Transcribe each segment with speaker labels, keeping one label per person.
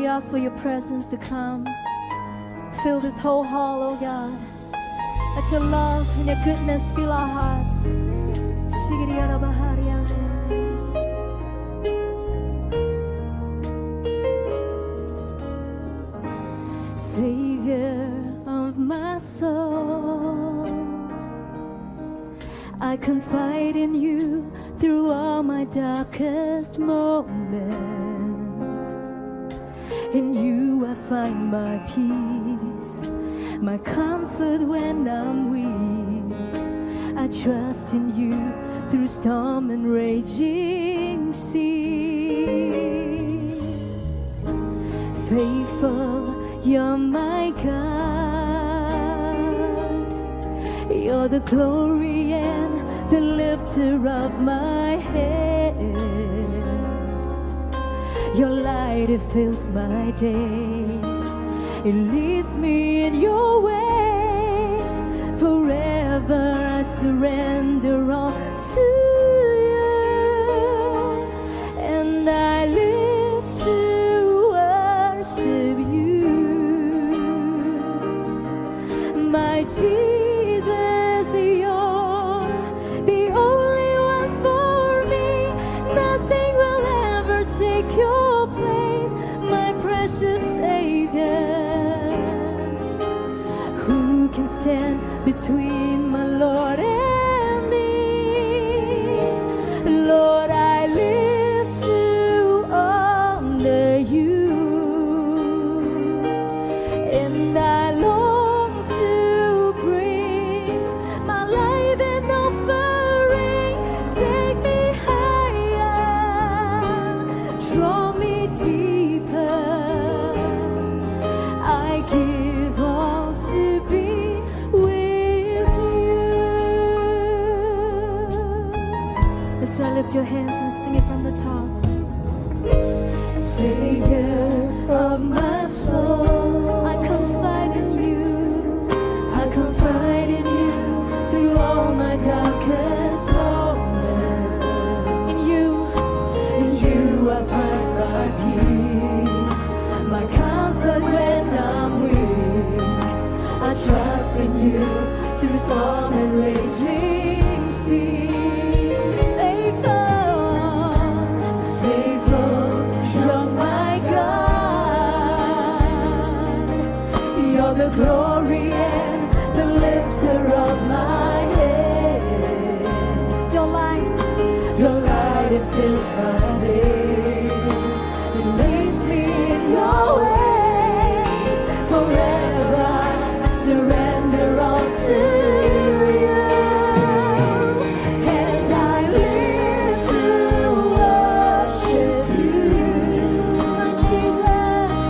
Speaker 1: we ask for your presence to come. Fill this whole hall, oh God. Let your love and your goodness fill our hearts. Savior of my soul, I confide in you through all my darkest moments. In you I find my peace, my comfort when I'm weak. I trust in you through storm and raging sea. Faithful, you're my God. You're the glory and the lifter of my head. Your light, it fills my days. It leads me in your ways. Forever I surrender all to you, and I live to worship you, my Jesus. You're the only one for me. Nothing will ever take your place, my precious Savior. Who can stand between my Lord and me? Lord, I live to honor you, and I long to bring my life an offering. Take me higher, draw me deeper. I give all to be with you. Let's try to lift your hands and sing it from the top. Savior of my soul, I confide in you. I confide in you through all my darkest moments. In you I find my peace, my comfort when I'm weak. I trust in you through storm and raging sea. Faithful, you're my God. You're the glory and the lifter of my head. Your light, it fills my days. It leads me in your ways. Forever I surrender all to you, and I live to worship you, my Jesus,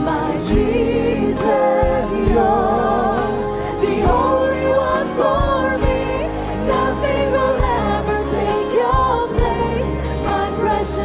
Speaker 1: my Jesus. You're the only one for me. Nothing will ever take your place, my precious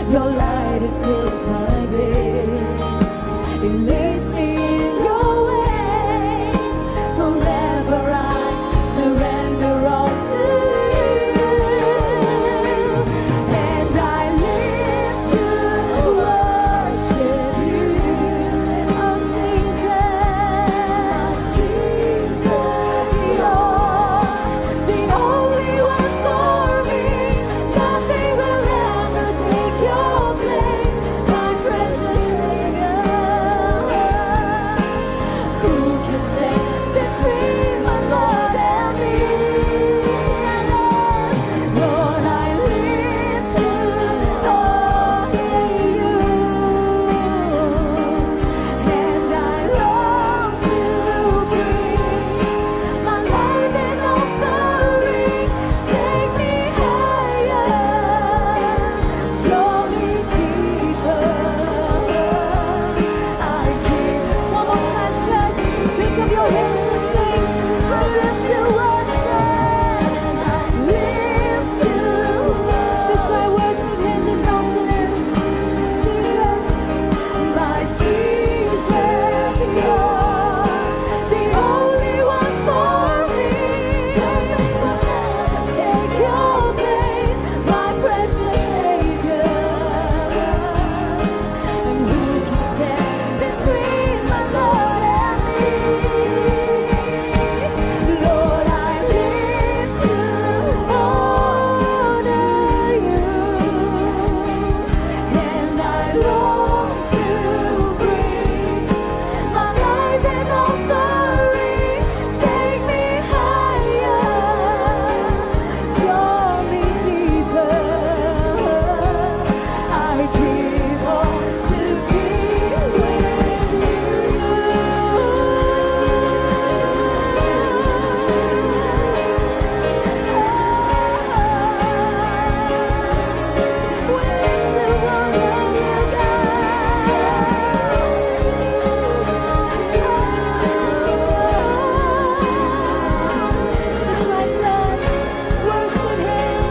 Speaker 1: Your light, it fills my day. It leads me in your ways. Forever I surrender all to you. And I live to worship you. Oh Jesus, Jesus, you're the only one for me. Nothing will ever take your place, my precious Savior. Who can stand between my Lord and me? Lord, I live to honor you, and I long to bring my life an offering. Take me higher, draw me deeper. I give. One more time, church. Lift up your hands and sing. I live to worship, and I live to. This is why I worship Him this afternoon. Jesus, my Jesus, you're the only one for me. Nothing will ever take your place, my precious Savior. And who can stand between my Lord and me? Lord, I live to honor you, and I long to bring my life an offering. Take me higher, draw me deeper. I give all to be with you. We live to honor you, God. This is my church. Worship Him.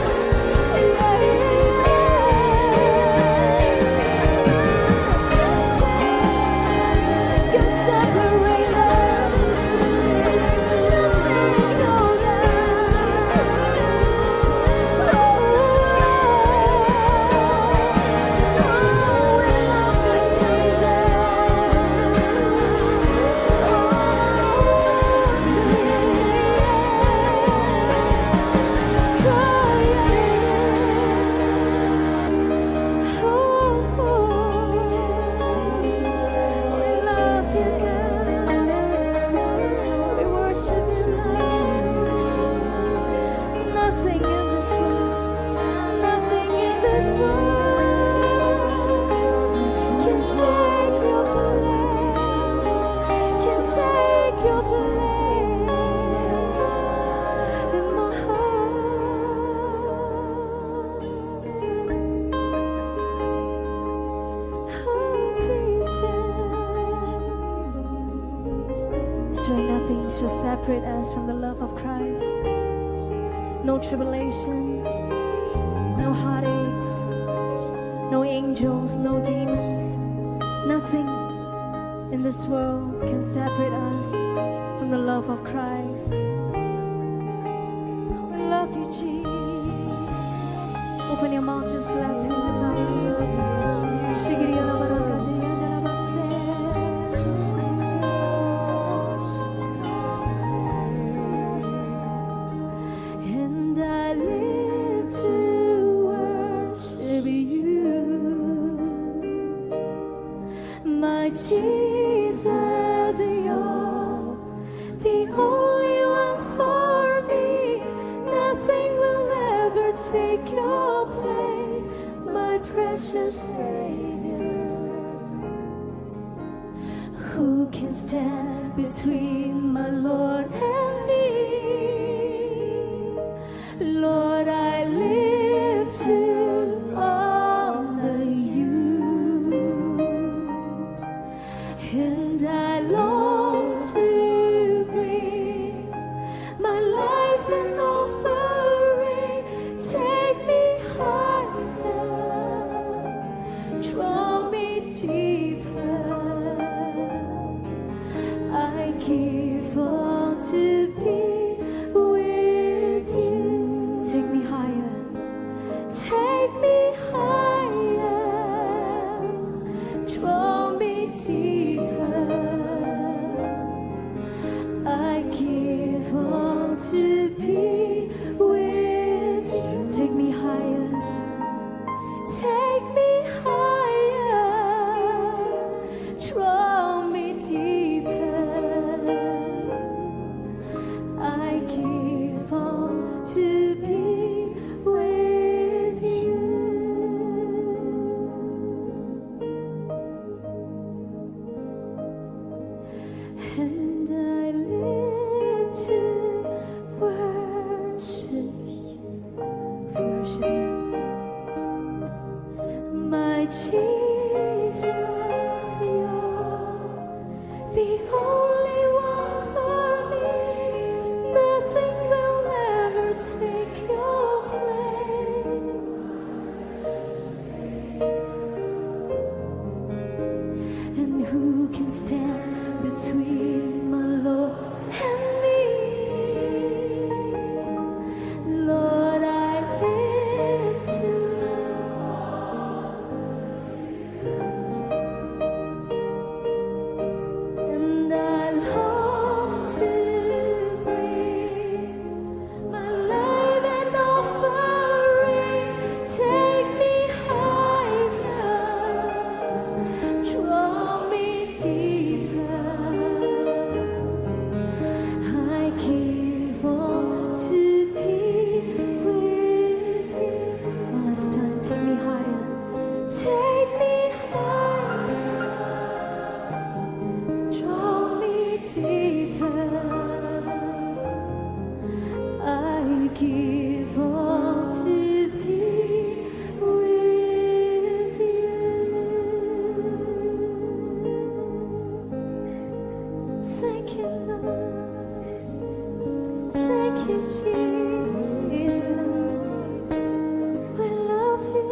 Speaker 1: You separate us. Nothing, no Nothing in this world, nothing in this world can take your place, can take your place in my heart. Oh Jesus, is there nothing shall separate us from the love of Christ? No tribulation, no heartaches, no angels, no demons. Nothing in this world can separate us from the love of Christ. We love you, Jesus. Open your mouth, just bless Him this afternoon. And I live to worship you, my Jesus. You're the only one for me. Nothing will ever take your place, my precious Savior. Who can stand between my Lord and me? Lord, I live to honor you, and I long to bring my life an offering. Take me higher, Jesus, you're the only one for me. Nothing will ever take your place. And who can stand between my Lord and me? Lord, I lift you up, and I long to bring my life and offering. Take me higher, draw me deeper. I give all to be with you. One last time, take me higher. Take me higher, draw me deeper. I give all to be with you. Thank you, Lord. Thank you, Jesus. We love you.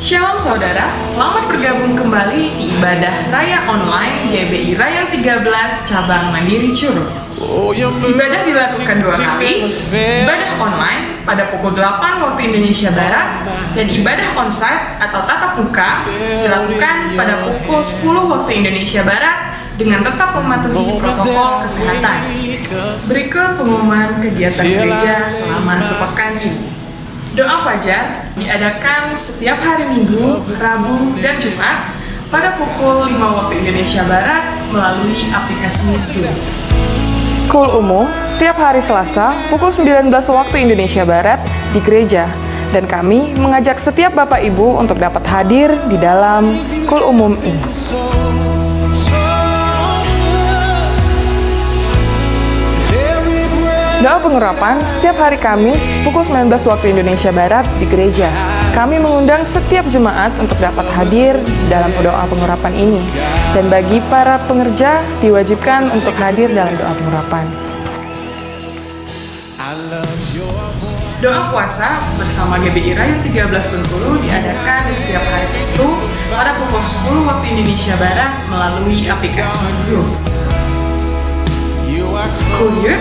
Speaker 2: Shalom saudara, selamat bergabung kembali di ibadah Raya Online GBI Raya 13 Cabang Mandiri Curug. Ibadah dilakukan 2 kali, ibadah online pada pukul 8 waktu Indonesia Barat, dan ibadah onsite atau tatap muka dilakukan pada pukul 10 waktu Indonesia Barat dengan tetap mematuhi protokol kesehatan. Berikut pengumuman kegiatan gereja selama sepekan ini. Doa Fajar diadakan setiap hari Minggu, Rabu, dan Jumat pada pukul 5 waktu Indonesia Barat melalui aplikasi Zoom.
Speaker 3: Kul umum setiap hari Selasa pukul 19 waktu Indonesia Barat di gereja, dan kami mengajak setiap Bapak Ibu untuk dapat hadir di dalam kul umum ini. Doa pengurapan setiap hari Kamis pukul 19 waktu Indonesia Barat di gereja. Kami mengundang setiap jemaat untuk dapat hadir dalam doa pengurapan ini. Dan bagi para pengerja diwajibkan untuk hadir dalam doa pengurapan.
Speaker 2: Doa puasa bersama GBI Rayon 13 Bengkulu diadakan di setiap hari Sabtu pada pukul 10 waktu Indonesia Barat melalui aplikasi Zoom. Kuyut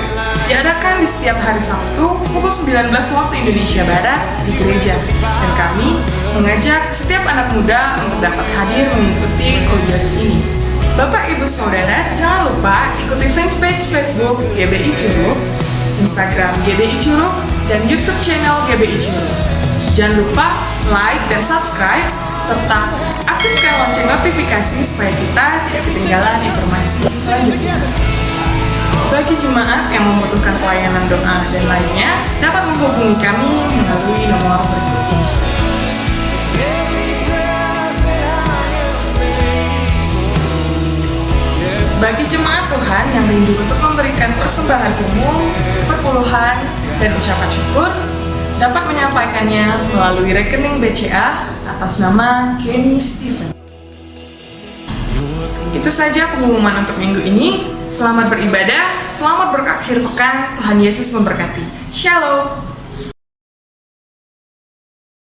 Speaker 2: diadakan di setiap hari Sabtu pukul 19 waktu Indonesia Barat di gereja. Dan kami mengajak setiap anak muda untuk dapat hadir mengikuti kuyut ini. Bapak Ibu Saudara, jangan lupa ikuti fanpage Facebook GBI Curug, Instagram GBI Curug, dan YouTube channel GBI Curug. Jangan lupa like dan subscribe, serta aktifkan lonceng notifikasi supaya kita tidak ketinggalan informasi selanjutnya. Bagi jemaat yang membutuhkan pelayanan doa dan lainnya, dapat menghubungi kami melalui nomor berikut ini. Bagi jemaat Tuhan yang rindu untuk memberikan persembahan umum, perpuluhan, dan ucapan syukur, dapat menyampaikannya melalui rekening BCA atas nama Kenny Stephen. Itu saja pengumuman untuk minggu ini. Selamat beribadah, selamat berakhir pekan, Tuhan Yesus memberkati. Shalom.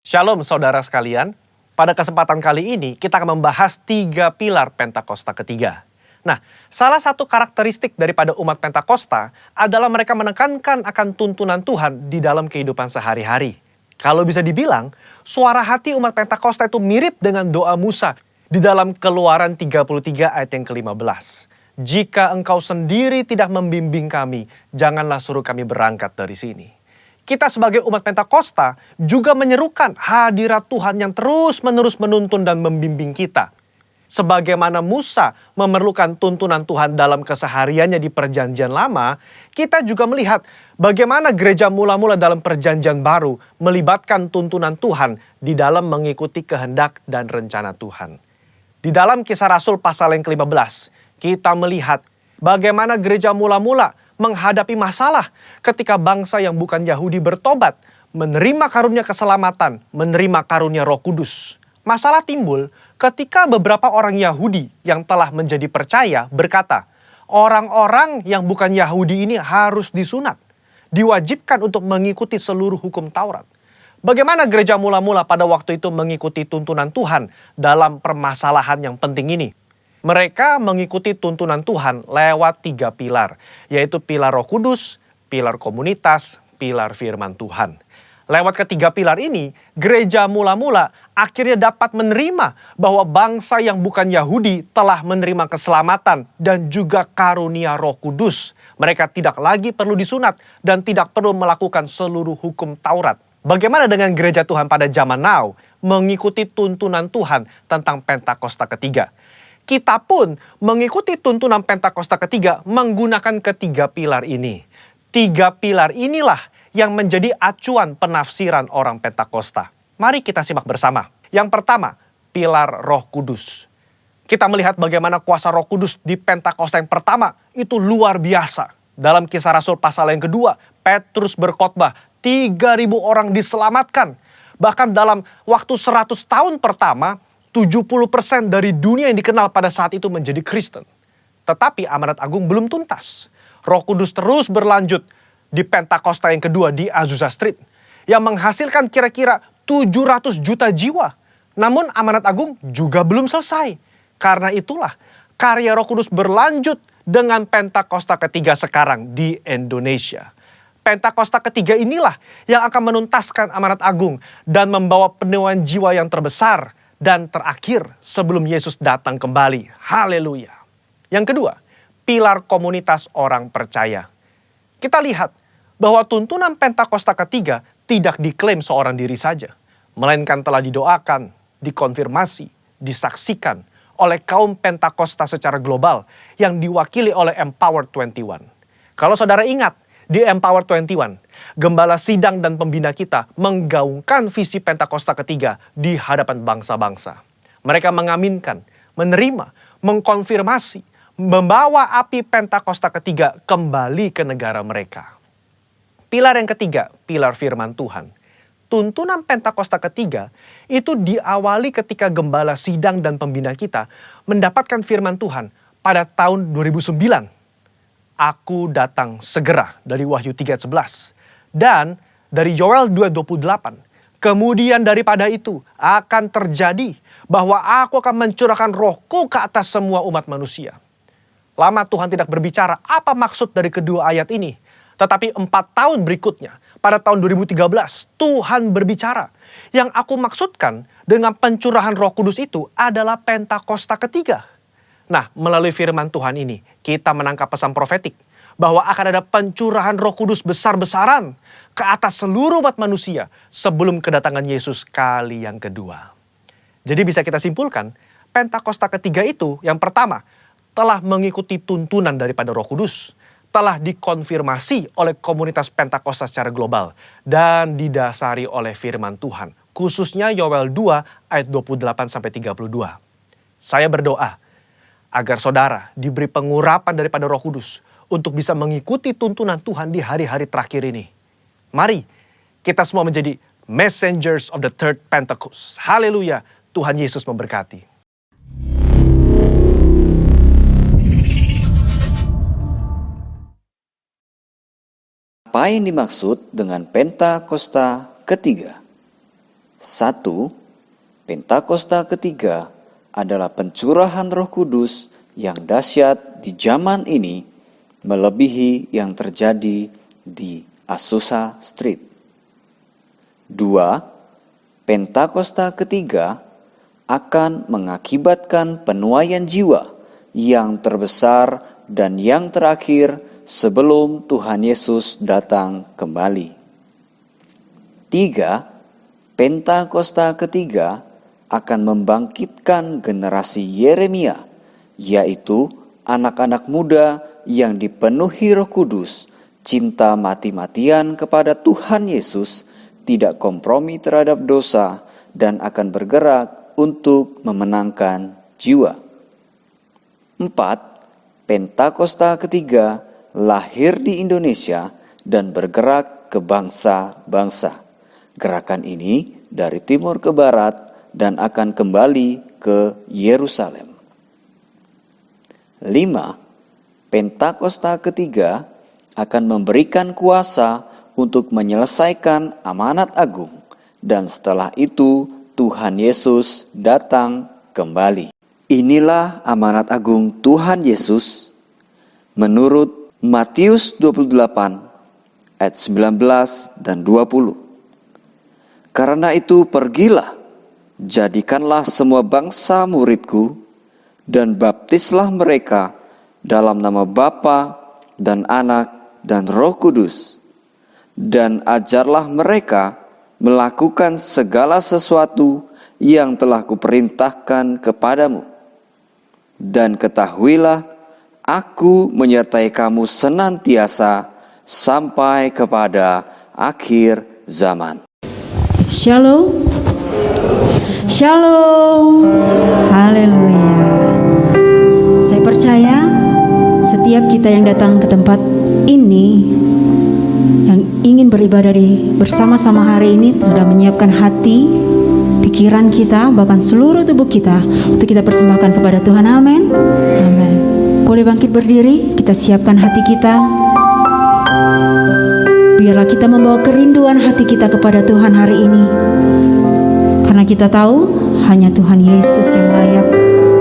Speaker 4: Shalom saudara sekalian, pada kesempatan kali ini kita akan membahas 3 pilar Pentakosta ketiga. Nah, salah satu karakteristik daripada umat Pentakosta adalah mereka menekankan akan tuntunan Tuhan di dalam kehidupan sehari-hari. Kalau bisa dibilang, suara hati umat Pentakosta itu mirip dengan doa Musa di dalam Keluaran 33 ayat yang ke-15. Jika engkau sendiri tidak membimbing kami, janganlah suruh kami berangkat dari sini. Kita sebagai umat Pentakosta juga menyerukan hadirat Tuhan yang terus-menerus menuntun dan membimbing kita. Sebagaimana Musa memerlukan tuntunan Tuhan dalam kesehariannya di Perjanjian Lama, kita juga melihat bagaimana gereja mula-mula dalam Perjanjian Baru melibatkan tuntunan Tuhan di dalam mengikuti kehendak dan rencana Tuhan. Di dalam Kisah Rasul pasal yang ke-15, kita melihat bagaimana gereja mula-mula menghadapi masalah ketika bangsa yang bukan Yahudi bertobat, menerima karunia keselamatan, menerima karunia Roh Kudus. Masalah timbul ketika beberapa orang Yahudi yang telah menjadi percaya berkata, orang-orang yang bukan Yahudi ini harus disunat, diwajibkan untuk mengikuti seluruh hukum Taurat. Bagaimana gereja mula-mula pada waktu itu mengikuti tuntunan Tuhan dalam permasalahan yang penting ini? Mereka mengikuti tuntunan Tuhan lewat 3 pilar, yaitu pilar Roh Kudus, pilar komunitas, pilar firman Tuhan. Lewat ketiga pilar ini, gereja mula-mula akhirnya dapat menerima bahwa bangsa yang bukan Yahudi telah menerima keselamatan dan juga karunia Roh Kudus. Mereka tidak lagi perlu disunat dan tidak perlu melakukan seluruh hukum Taurat. Bagaimana dengan gereja Tuhan pada zaman now mengikuti tuntunan Tuhan tentang Pentakosta ketiga? Kita pun mengikuti tuntunan Pentakosta ketiga menggunakan ketiga pilar ini. 3 pilar inilah yang menjadi acuan penafsiran orang Pentakosta. Mari kita simak bersama. Yang pertama, pilar Roh Kudus. Kita melihat bagaimana kuasa Roh Kudus di Pentakosta yang pertama itu luar biasa. Dalam Kisah Rasul pasal yang kedua, Petrus berkhotbah, 3.000 orang diselamatkan. Bahkan dalam waktu 100 tahun pertama, 70% dari dunia yang dikenal pada saat itu menjadi Kristen. Tetapi amanat agung belum tuntas. Roh Kudus terus berlanjut di Pentakosta yang kedua di Azusa Street, yang menghasilkan kira-kira 700 juta jiwa. Namun amanat agung juga belum selesai. Karena itulah karya Roh Kudus berlanjut dengan Pentakosta ketiga sekarang di Indonesia. Pentakosta ketiga inilah yang akan menuntaskan amanat agung dan membawa penuaian jiwa yang terbesar dan terakhir sebelum Yesus datang kembali. Haleluya. Yang kedua, pilar komunitas orang percaya. Kita lihat bahwa tuntunan Pentakosta ketiga tidak diklaim seorang diri saja, melainkan telah didoakan, dikonfirmasi, disaksikan oleh kaum Pentakosta secara global yang diwakili oleh Empower 21. Kalau saudara ingat, di Empower 21, gembala sidang dan pembina kita menggaungkan visi Pentakosta ketiga di hadapan bangsa-bangsa. Mereka mengaminkan, menerima, mengkonfirmasi, membawa api Pentakosta ketiga kembali ke negara mereka. Pilar yang ketiga, pilar firman Tuhan. Tuntunan Pentakosta ketiga itu diawali ketika gembala sidang dan pembina kita mendapatkan firman Tuhan pada tahun 2009. Aku datang segera dari Wahyu 3:11. Dan dari Yoel 2:28. Kemudian daripada itu akan terjadi bahwa aku akan mencurahkan rohku ke atas semua umat manusia. Lama Tuhan tidak berbicara apa maksud dari kedua ayat ini. Tetapi 4 tahun berikutnya, pada tahun 2013, Tuhan berbicara. Yang aku maksudkan dengan pencurahan Roh Kudus itu adalah Pentakosta ketiga. Nah, melalui firman Tuhan ini, kita menangkap pesan profetik bahwa akan ada pencurahan Roh Kudus besar-besaran ke atas seluruh umat manusia sebelum kedatangan Yesus kali yang kedua. Jadi bisa kita simpulkan, Pentakosta ketiga itu yang pertama telah mengikuti tuntunan daripada Roh Kudus, telah dikonfirmasi oleh komunitas Pentakosta secara global, dan didasari oleh firman Tuhan, khususnya Yoel 2 ayat 28-32. Saya berdoa agar saudara diberi pengurapan daripada Roh Kudus untuk bisa mengikuti tuntunan Tuhan di hari-hari terakhir ini. Mari kita semua menjadi messengers of the third Pentecost. Haleluya, Tuhan Yesus memberkati.
Speaker 5: Apa yang dimaksud dengan Pentakosta ketiga? 1. Pentakosta ketiga adalah pencurahan Roh Kudus yang dahsyat di zaman ini, melebihi yang terjadi di Azusa Street. 2. Pentakosta ketiga akan mengakibatkan penuaian jiwa yang terbesar dan yang terakhir sebelum Tuhan Yesus datang kembali. 3. Pentakosta ketiga akan membangkitkan generasi Yeremia, yaitu anak-anak muda yang dipenuhi Roh Kudus, cinta mati-matian kepada Tuhan Yesus, tidak kompromi terhadap dosa, dan akan bergerak untuk memenangkan jiwa. 4. Pentakosta ketiga lahir di Indonesia dan bergerak ke bangsa-bangsa. Gerakan ini dari timur ke barat dan akan kembali ke Yerusalem. 5. Pentakosta ketiga akan memberikan kuasa untuk menyelesaikan amanat agung, dan setelah itu Tuhan Yesus datang kembali. Inilah amanat agung Tuhan Yesus menurut Matius 28 ayat 19 dan 20. Karena itu pergilah, jadikanlah semua bangsa muridku, dan baptislah mereka dalam nama Bapa dan Anak dan Roh Kudus, dan ajarlah mereka melakukan segala sesuatu yang telah kuperintahkan kepadamu. Dan ketahuilah, Aku menyertai kamu senantiasa sampai kepada akhir zaman.
Speaker 1: Shalom. Shalom. Haleluya. Saya percaya setiap kita yang datang ke tempat ini, yang ingin beribadah bersama-sama hari ini, sudah menyiapkan hati, pikiran kita, bahkan seluruh tubuh kita untuk kita persembahkan kepada Tuhan. Amin. Amin. Boleh bangkit berdiri, kita siapkan hati kita. Biarlah kita membawa kerinduan hati kita kepada Tuhan hari ini. Karena kita tahu hanya Tuhan Yesus yang layak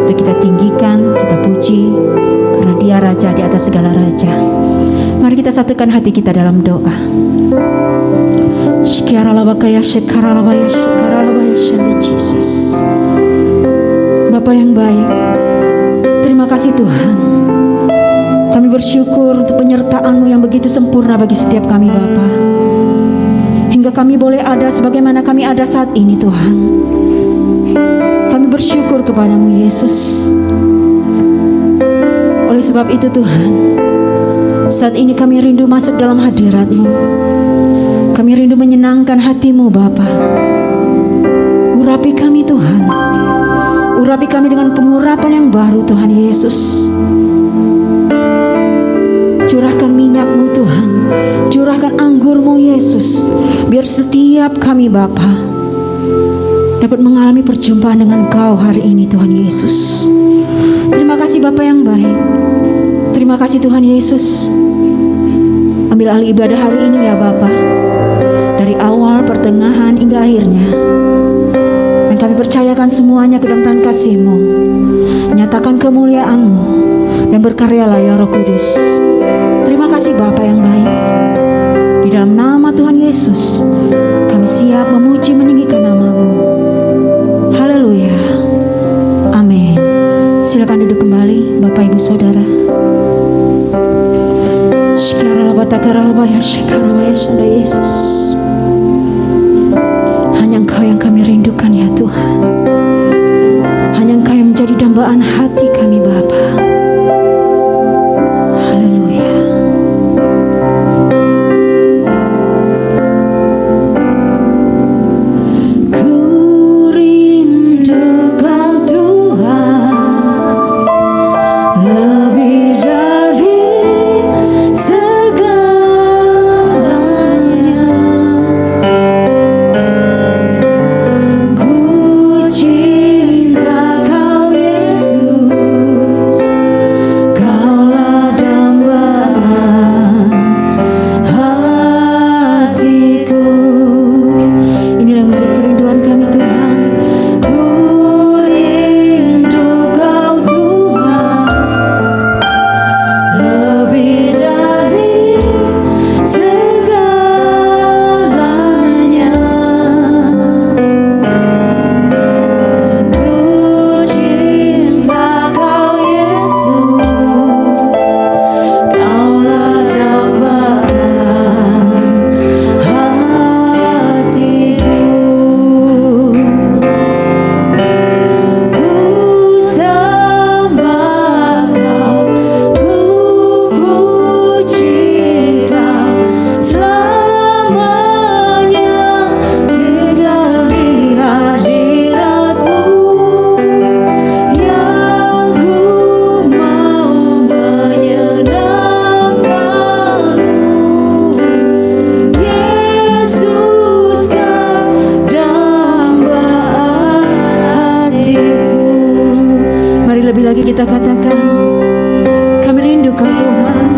Speaker 1: untuk kita tinggikan, kita puji, karena Dia Raja di atas segala raja. Mari kita satukan hati kita dalam doa. Jesus. Bapa yang baik, terima kasih Tuhan. Kami bersyukur untuk penyertaan-Mu yang begitu sempurna bagi setiap kami Bapa. Hingga kami boleh ada sebagaimana kami ada saat ini Tuhan. Kami bersyukur kepadamu Yesus. Oleh sebab itu Tuhan, saat ini kami rindu masuk dalam hadirat-Mu. Kami rindu menyenangkan hati-Mu Bapa. Urapi kami Tuhan. Urapi kami dengan pengurapan yang baru Tuhan Yesus. Curahkan minyak-Mu Tuhan, curahkan anggur-Mu Yesus, biar setiap kami Bapa dapat mengalami perjumpaan dengan Kau hari ini Tuhan Yesus. Terima kasih Bapa yang baik. Terima kasih Tuhan Yesus. Ambil alih ibadah hari ini ya Bapa. Dari
Speaker 6: dari awal, pertengahan, hingga akhirnya. Dan kami percayakan semuanya ke dalam tangan kasih-Mu. Nyatakan kemuliaan-Mu dan berkaryalah ya Roh Kudus. Terima kasih Bapa yang baik. Di dalam nama Tuhan Yesus, kami siap memuji meninggikan nama-Mu. Haleluya. Amin. Silakan duduk kembali Bapak Ibu Saudara. Yesus, hanya Engkau yang kami rindukan ya Tuhan. Hanya Engkau yang menjadi dambaan hati kami Bapa. Haleluya. Ku rindu Kau Tuhan, lebih dari kita katakan, kami rindu Kau Tuhan.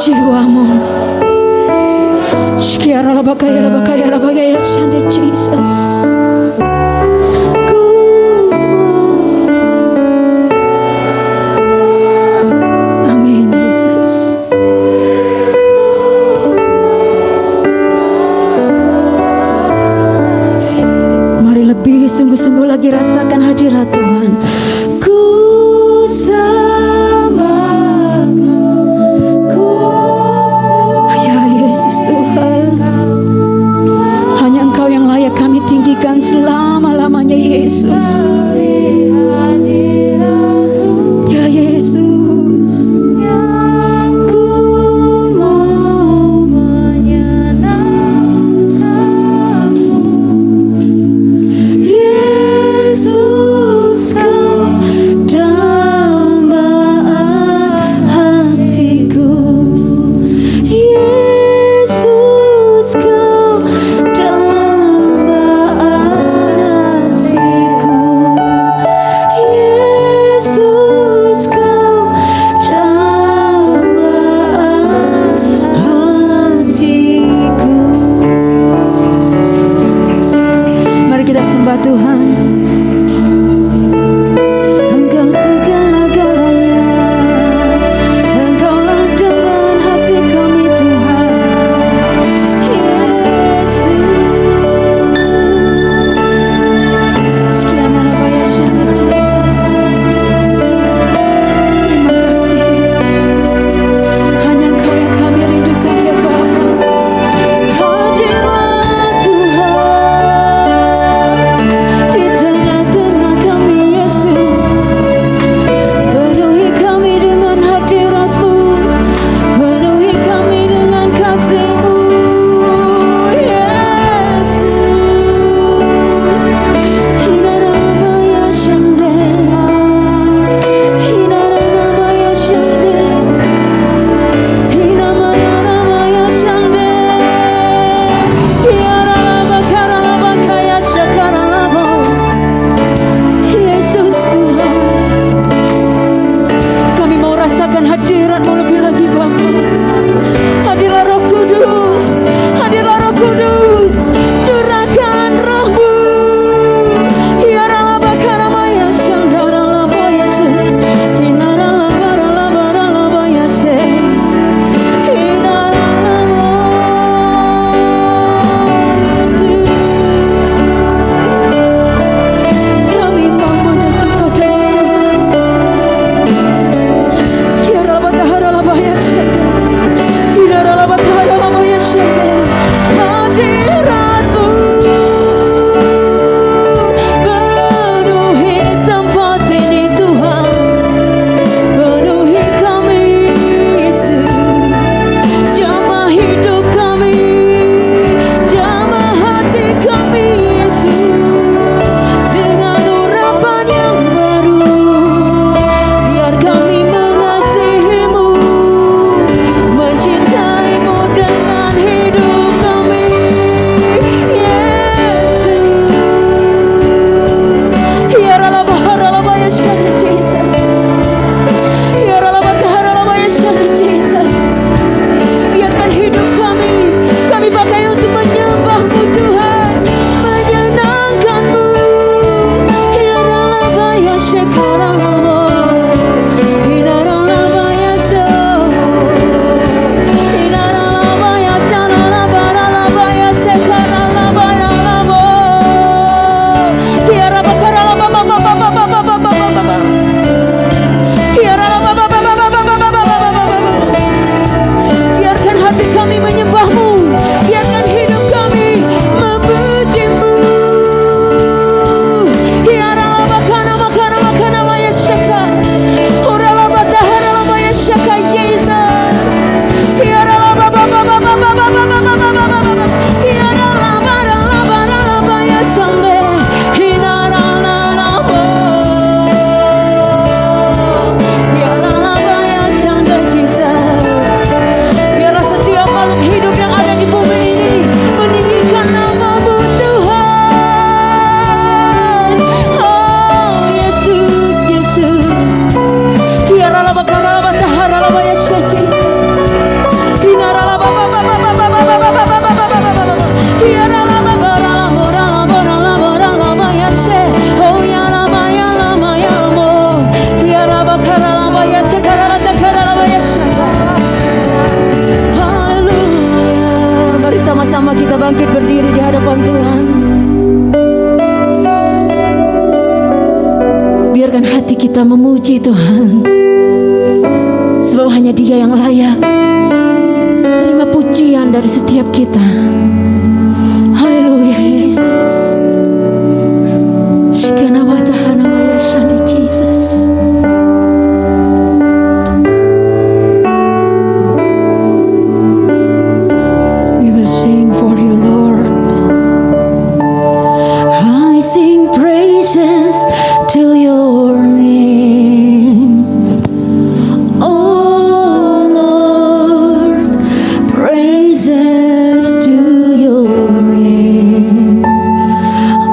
Speaker 6: jiwamu. Shkiara labakaya shande Jesus. Amin Yesus. Mari lebih sungguh-sungguh lagi rasakan hadirat Tuhan. Ku tinggikan selama-lamanya Yesus. Ya Yesus, ku mau menyenangkanmu. Yesus, kau dambaan hatiku. Yesus, kau Tuhan, Engkau segala-galanya, Engkaulah teman hati kami Tuhan. Yesus, sekian apa ya syukur Jesus. Terima kasih Yesus, hanya Engkau yang kami rindukan ya Bapa. Hadirlah Tuhan di tengah-tengah kami Yesus. Penuhi kami dengan hadirat-Mu, penuhi kami dengan kasih-Mu Yesus. Hinarabaya shande, hinarabaya shande, hinamayarabaya shande, yaralabakaralabakaya shakaralabo. Yesus Tuhan, kami mau rasakan hadirat-Mu lebih lagi Bapa. Hadirlah Roh Kudus, hadirlah Roh Kudus, curahkan Roh-Mu. Yaralabakarabaya shandaralabo Yesus, hinaralabaralabaralabo Yesus, hinaralabo Yesus. Kami mau mendekat padamu Tuhan. Sekiara batahara-labaya syada, hinaralabatahara-labaya syada. Hadirat-Mu penuhi tempat ini Tuhan, penuhi kami Yesus. Jamah hidup kami, jamah hati kami Yesus, dengan urapan yang baru. Biar kami mengasihi-Mu, mencintai-Mu dengan hidup kami Yesus. Yaralabaharalabaya syada Jesus, yaralabaharalabaya syada Jesus. Biarkan hidup kami pakai untuk menyembah-Mu Tuhan, menyenangkan-Mu. Yaralabaya syakaralabo, hinaralabaya so, hinaralabaya shalalabaralabaya sekaralabaralabo. Yarabakaralababababababababababa, yaralabababababababababa. Biarkan hati kami menyembah-Mu, biarkan hidup kami memuji-Mu. Yaralabakanamakanamakanamaya syaka, oralabataharalamaya syaka Jesus. Yaralababababababababababababa, yaralabaralabaralabaya shande, hinaralalabo, yaralabaya shande Jesus. Biarlah setiap makhluk hidup yang ada di bumi ini meninggikan nama-Mu Tuhan. Oh Yesus, Yesus. Yaralabakaralabataharalamaya syada Jesus. Mari sama-sama kita bangkit berdiri di hadapan Tuhan. Biarkan hati kita memuji Tuhan, sebab hanya Dia yang layak terima pujian dari setiap kita. Haleluya Yesus. Shikana wa tahana maya shani Jesus. We will sing for you, Lord. I sing praises to your name, oh Lord, praises to your name,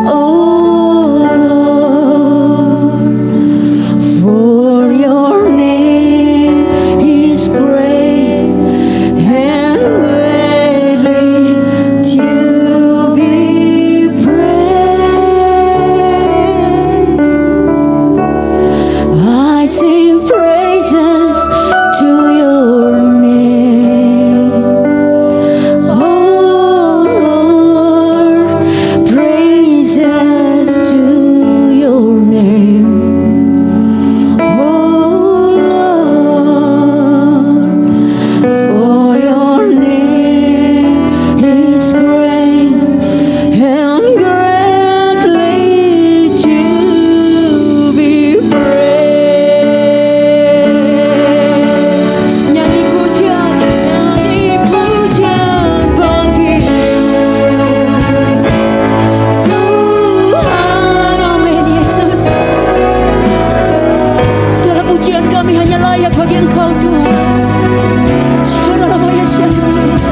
Speaker 6: oh Lord, for your name is great and greatly to be praised. I sing praises to your name, oh Lord, praises to your name, oh Lord, for your name is great and greatly to be praised. Nyanyi pujian bagi Tuhan, amin Yesus. Segala pujian kami hanya layak bagi Engkau Tuhan. Shalalamaya shani Jesus.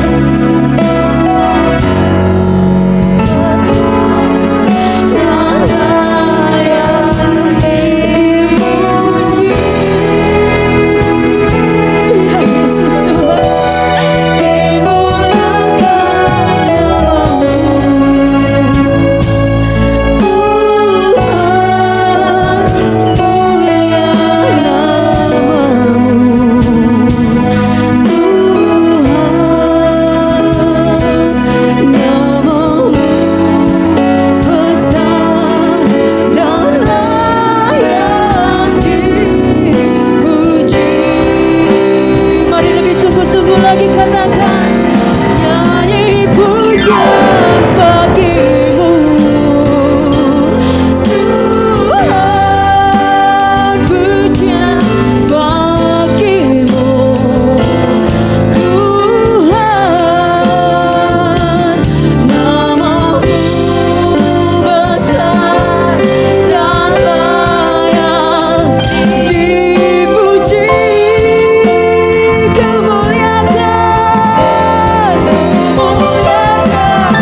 Speaker 6: Mari lebih sungguh-sungguh lagi katakan, nyanyi pujian bagimu Tuhan, pujian bagimu Tuhan, namamu besar dan layak dipuji. Kemuliakan, kemuliakan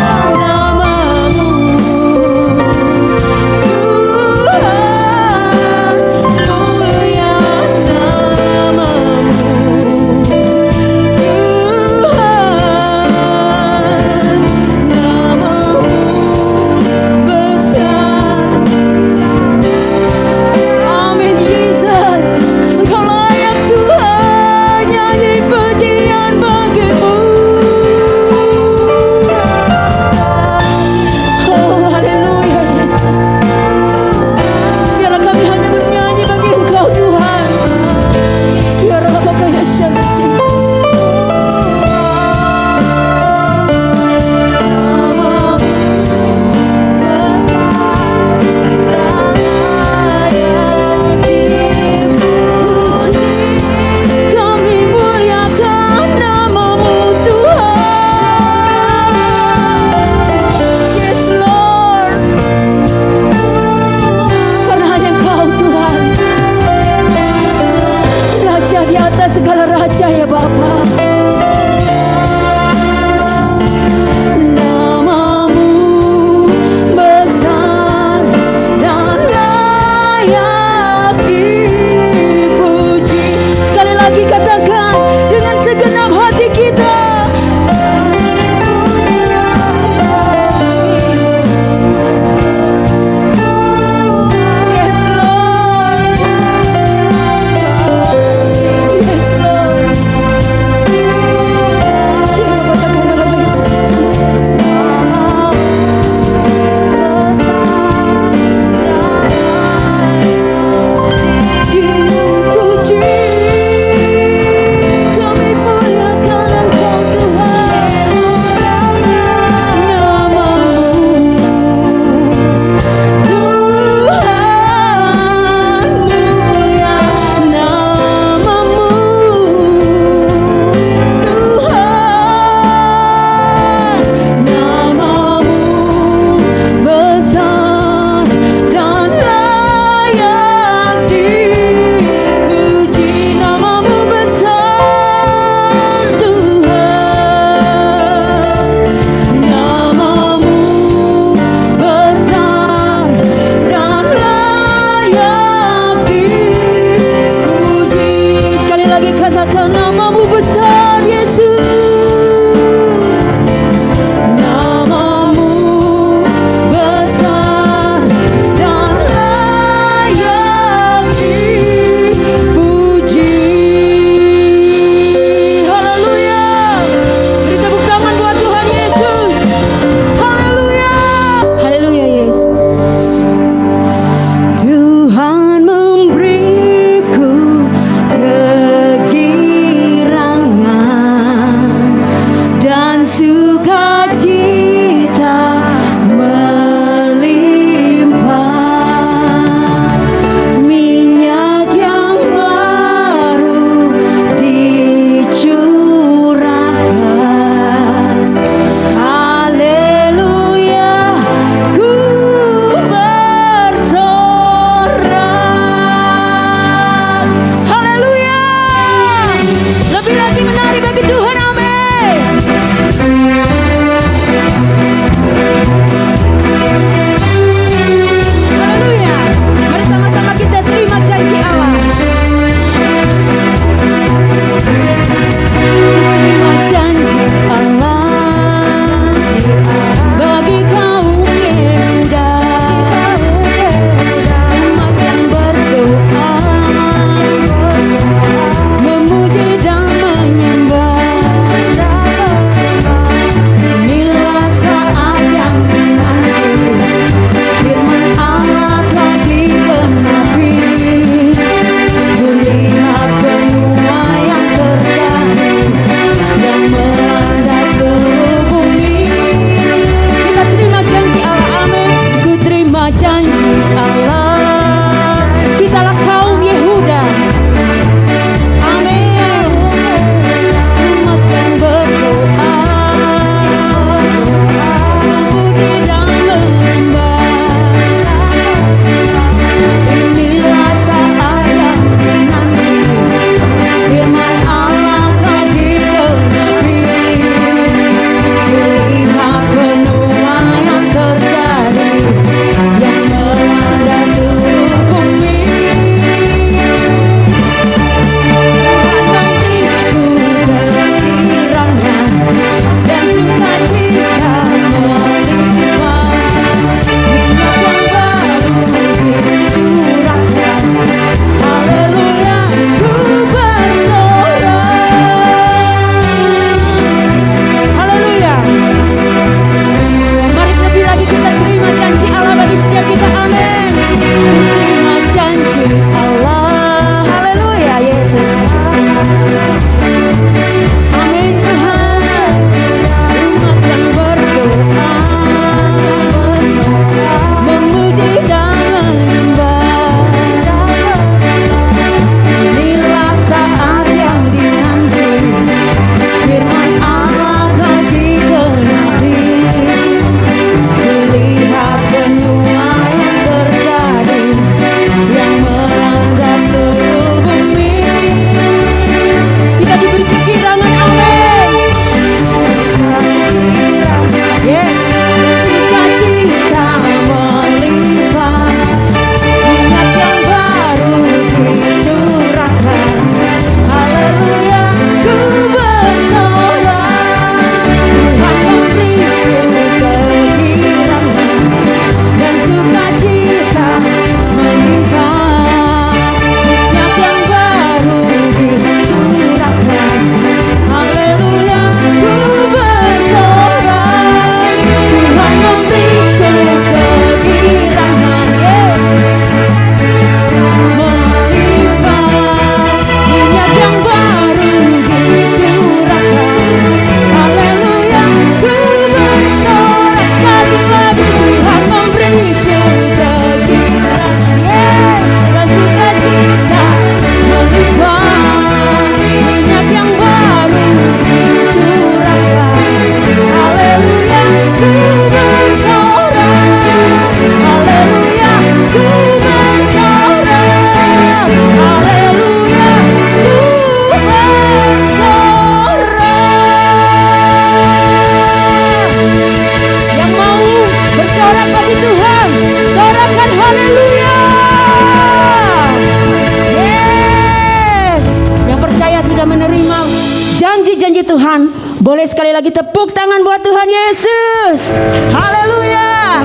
Speaker 6: janji Tuhan. Boleh sekali lagi tepuk tangan buat Tuhan Yesus. Haleluya.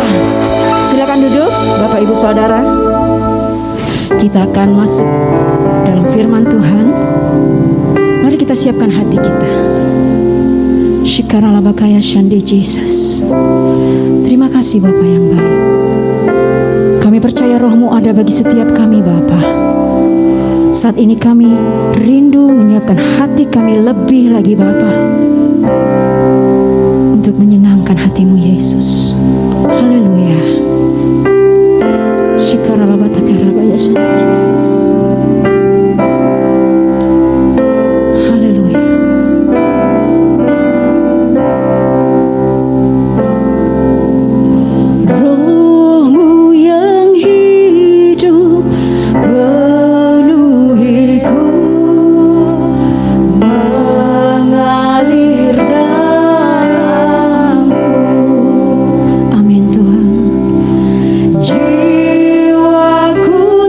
Speaker 6: Silakan duduk Bapak Ibu Saudara. Kita akan masuk dalam firman Tuhan. Mari kita siapkan hati kita. Shikaralabakaya Shande Jesus. Terima kasih Bapa yang baik. Kami percaya roh-Mu ada bagi setiap kami Bapa. Saat ini kami rindu menyiapkan hati kami lebih lagi Bapa, untuk menyenangkan hati-Mu Yesus. Haleluya. Shikaralabatakaya Shande Jesus.
Speaker 1: Jiwaku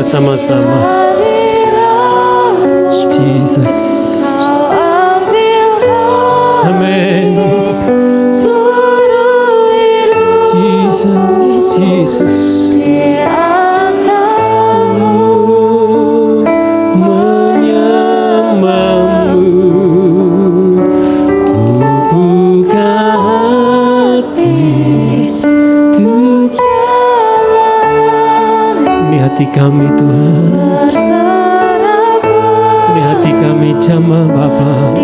Speaker 7: bersama-sama. Jesus. Amin. Jesus, Jesus. Menyembahmu, ku buka hati. Ini hati kami Tuhan. Ini hati kami jamaah Bapa.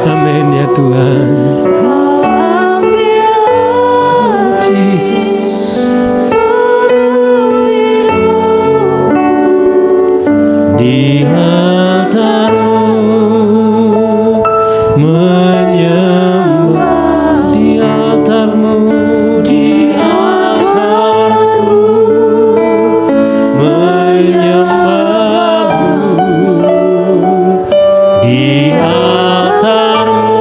Speaker 7: Amin ya Tuhan. Jesus. Di altar-Mu menyembah, di altar-Mu, di altar-Mu menyembah-Mu, di altar-Mu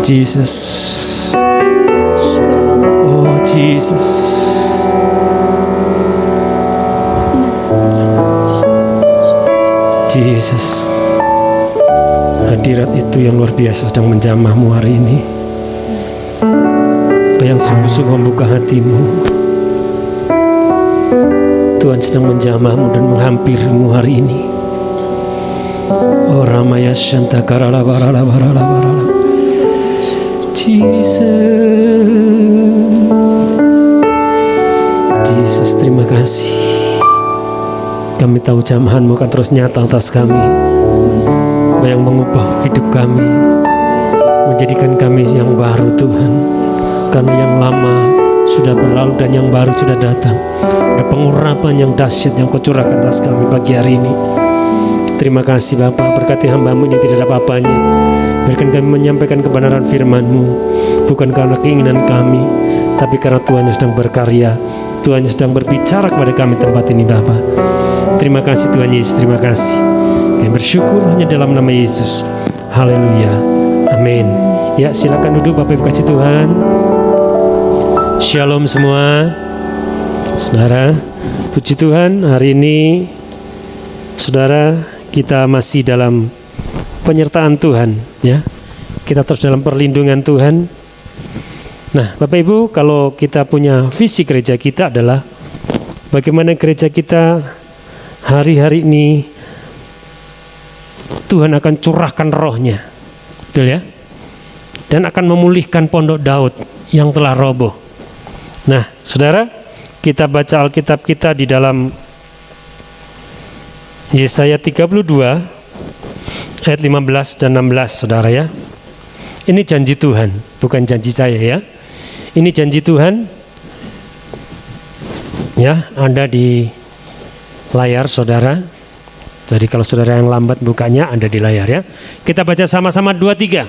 Speaker 7: Jesus. Oh Jesus. Jesus. Hadirat itu yang luar biasa sedang menjamahmu hari ini. Yang sungguh-sungguh membuka hatimu. Tuhan sedang menjamahmu dan menghampirimu hari ini. Oh Ramaya Shanta Karala Barala Barala Barala. Jesus. Jesus, terima kasih. Kami tahu jamahan-Mu akan terus nyata atas kami, yang mengubah hidup kami, menjadikan kami yang baru Tuhan. Karena yang lama sudah berlalu dan yang baru sudah datang. Ada pengurapan yang dahsyat yang Kau curahkan atas kami pagi hari ini. Terima kasih Bapa, berkati hamba-Mu yang tidak ada apa-apanya. Biarkan kami menyampaikan kebenaran firman-Mu, bukan karena keinginan kami, tapi karena Tuhan yang sedang berkarya, Tuhan yang sedang berbicara kepada kami tempat ini Bapa. Terima kasih Tuhan Yesus, terima kasih. Kami bersyukur hanya dalam nama Yesus. Haleluya, amin. Ya, silakan duduk Bapak Ibu kasih Tuhan. Shalom semua. Saudara, puji Tuhan, hari ini saudara, kita masih dalam penyertaan Tuhan, ya. Kita terus dalam perlindungan Tuhan. Nah, Bapak Ibu, kalau kita punya visi gereja kita adalah bagaimana gereja kita hari-hari ini Tuhan akan curahkan roh-Nya, betul ya? Dan akan memulihkan pondok Daud yang telah roboh. Nah, saudara, kita baca Alkitab kita di dalam Yesaya 32 ayat 15 dan 16, saudara ya. Ini janji Tuhan, bukan janji saya ya. Ini janji Tuhan. Ya, ada di layar saudara. Jadi kalau saudara yang lambat bukanya, ada di layar ya. Kita baca sama-sama 2-3.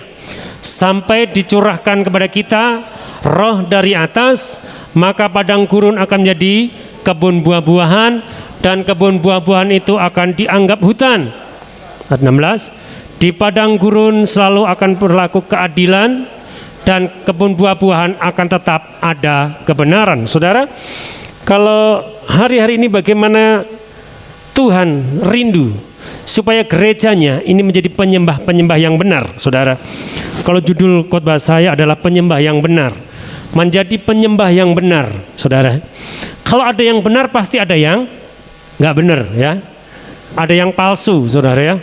Speaker 7: Sampai dicurahkan kepada kita roh dari atas, maka padang gurun akan menjadi kebun buah-buahan, dan kebun buah-buahan itu akan dianggap hutan. Ayat 16, di padang gurun selalu akan berlaku keadilan, dan kebun buah-buahan akan tetap ada kebenaran. Saudara, kalau hari-hari ini bagaimana Tuhan rindu supaya gerejanya ini menjadi penyembah-penyembah yang benar, saudara. Kalau judul khotbah saya adalah penyembah yang benar, menjadi penyembah yang benar, saudara. Kalau ada yang benar pasti ada yang nggak benar ya, ada yang palsu, saudara ya.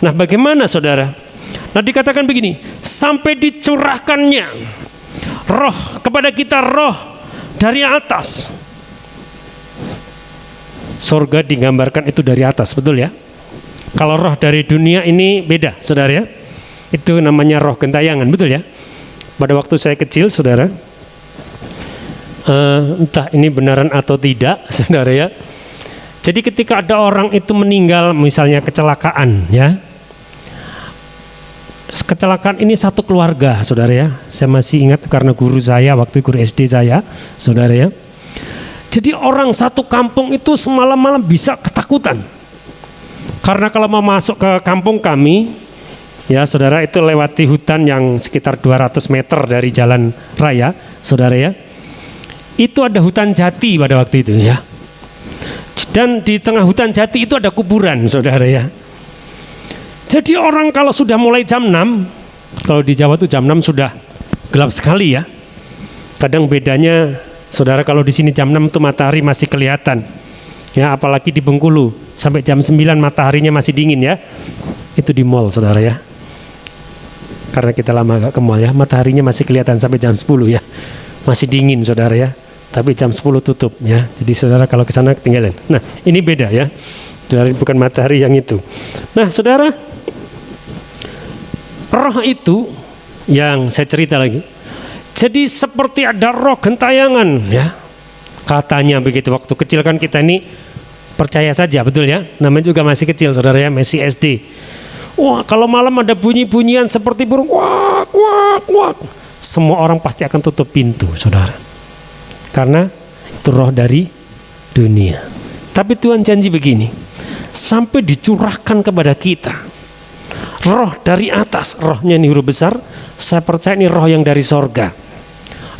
Speaker 7: Nah, bagaimana saudara? Nah, dikatakan begini, sampai dicurahkannya roh kepada kita, roh dari atas. Surga digambarkan itu dari atas, betul ya? Kalau roh dari dunia ini beda, saudara ya. Itu namanya roh gentayangan, betul ya? Pada waktu saya kecil, saudara, entah ini benaran atau tidak, saudara ya, Jadi ketika ada orang itu meninggal, misalnya kecelakaan, ya. Kecelakaan ini satu keluarga, saudara ya. Saya masih ingat karena guru saya, waktu guru SD saya, saudara ya. Jadi orang satu kampung itu semalam-malam bisa ketakutan. Karena kalau mau masuk ke kampung kami, ya saudara, itu lewati hutan yang sekitar 200 meter dari jalan raya, saudara ya. Itu ada hutan jati pada waktu itu ya. Dan di tengah hutan jati itu ada kuburan, saudara ya. Jadi orang kalau sudah mulai jam 6, kalau di Jawa itu jam 6 sudah gelap sekali ya. Kadang bedanya, saudara, kalau di sini jam 6 itu matahari masih kelihatan. Ya, apalagi di Bengkulu sampai jam 9 mataharinya masih dingin ya. Itu di mall, saudara ya. Karena kita lama agak ke mall ya, mataharinya masih kelihatan sampai jam 10 ya. Masih dingin, saudara ya. Tapi jam 10 tutup ya. Jadi saudara kalau ke sana ketinggalan. Nah, ini beda ya. Saudara, bukan matahari yang itu. Nah, saudara, roh itu yang saya cerita lagi. Jadi seperti ada roh gentayangan ya. Katanya begitu, waktu kecil kan kita ini percaya saja, betul ya. Namanya juga masih kecil, saudara ya, masih SD. Wah, kalau malam ada bunyi-bunyian seperti burung, wak, wak, wak. Semua orang pasti akan tutup pintu, saudara. Karena itu roh dari dunia. Tapi Tuhan janji begini, sampai dicurahkan kepada kita roh dari atas, rohnya ini huruf besar, saya percaya ini roh yang dari sorga,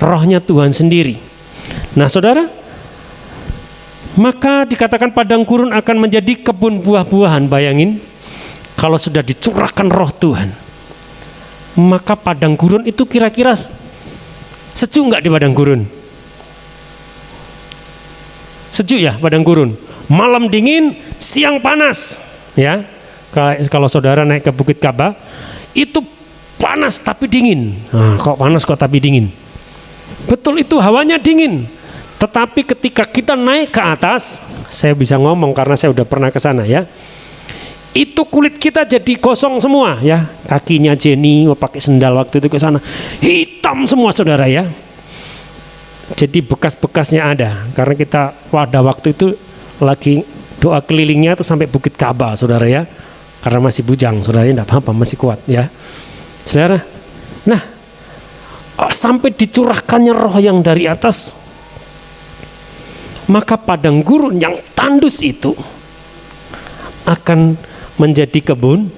Speaker 7: rohnya Tuhan sendiri. Nah saudara, maka dikatakan padang gurun akan menjadi kebun buah-buahan. Bayangin, kalau sudah dicurahkan roh Tuhan, maka padang gurun itu kira-kira sejuk nggak di padang gurun? Sejuk ya padang gurun. Malam dingin, siang panas. Ya, kalau saudara naik ke Bukit Kaba, itu panas tapi dingin. Nah, kok panas kok tapi dingin? Betul, itu hawanya dingin. Tetapi ketika kita naik ke atas, saya bisa ngomong karena saya udah pernah ke sana ya. Itu kulit kita jadi gosong semua ya. Kakinya Jenny mau pakai sendal waktu itu ke sana, hitam semua, saudara ya. Jadi bekas-bekasnya ada, karena kita pada waktu itu lagi doa kelilingnya itu sampai Bukit Kaba, saudara ya, karena masih bujang, saudara, tidak apa-apa, masih kuat ya, saudara. Nah, sampai dicurahkannya roh yang dari atas, maka padang gurun yang tandus itu akan menjadi kebun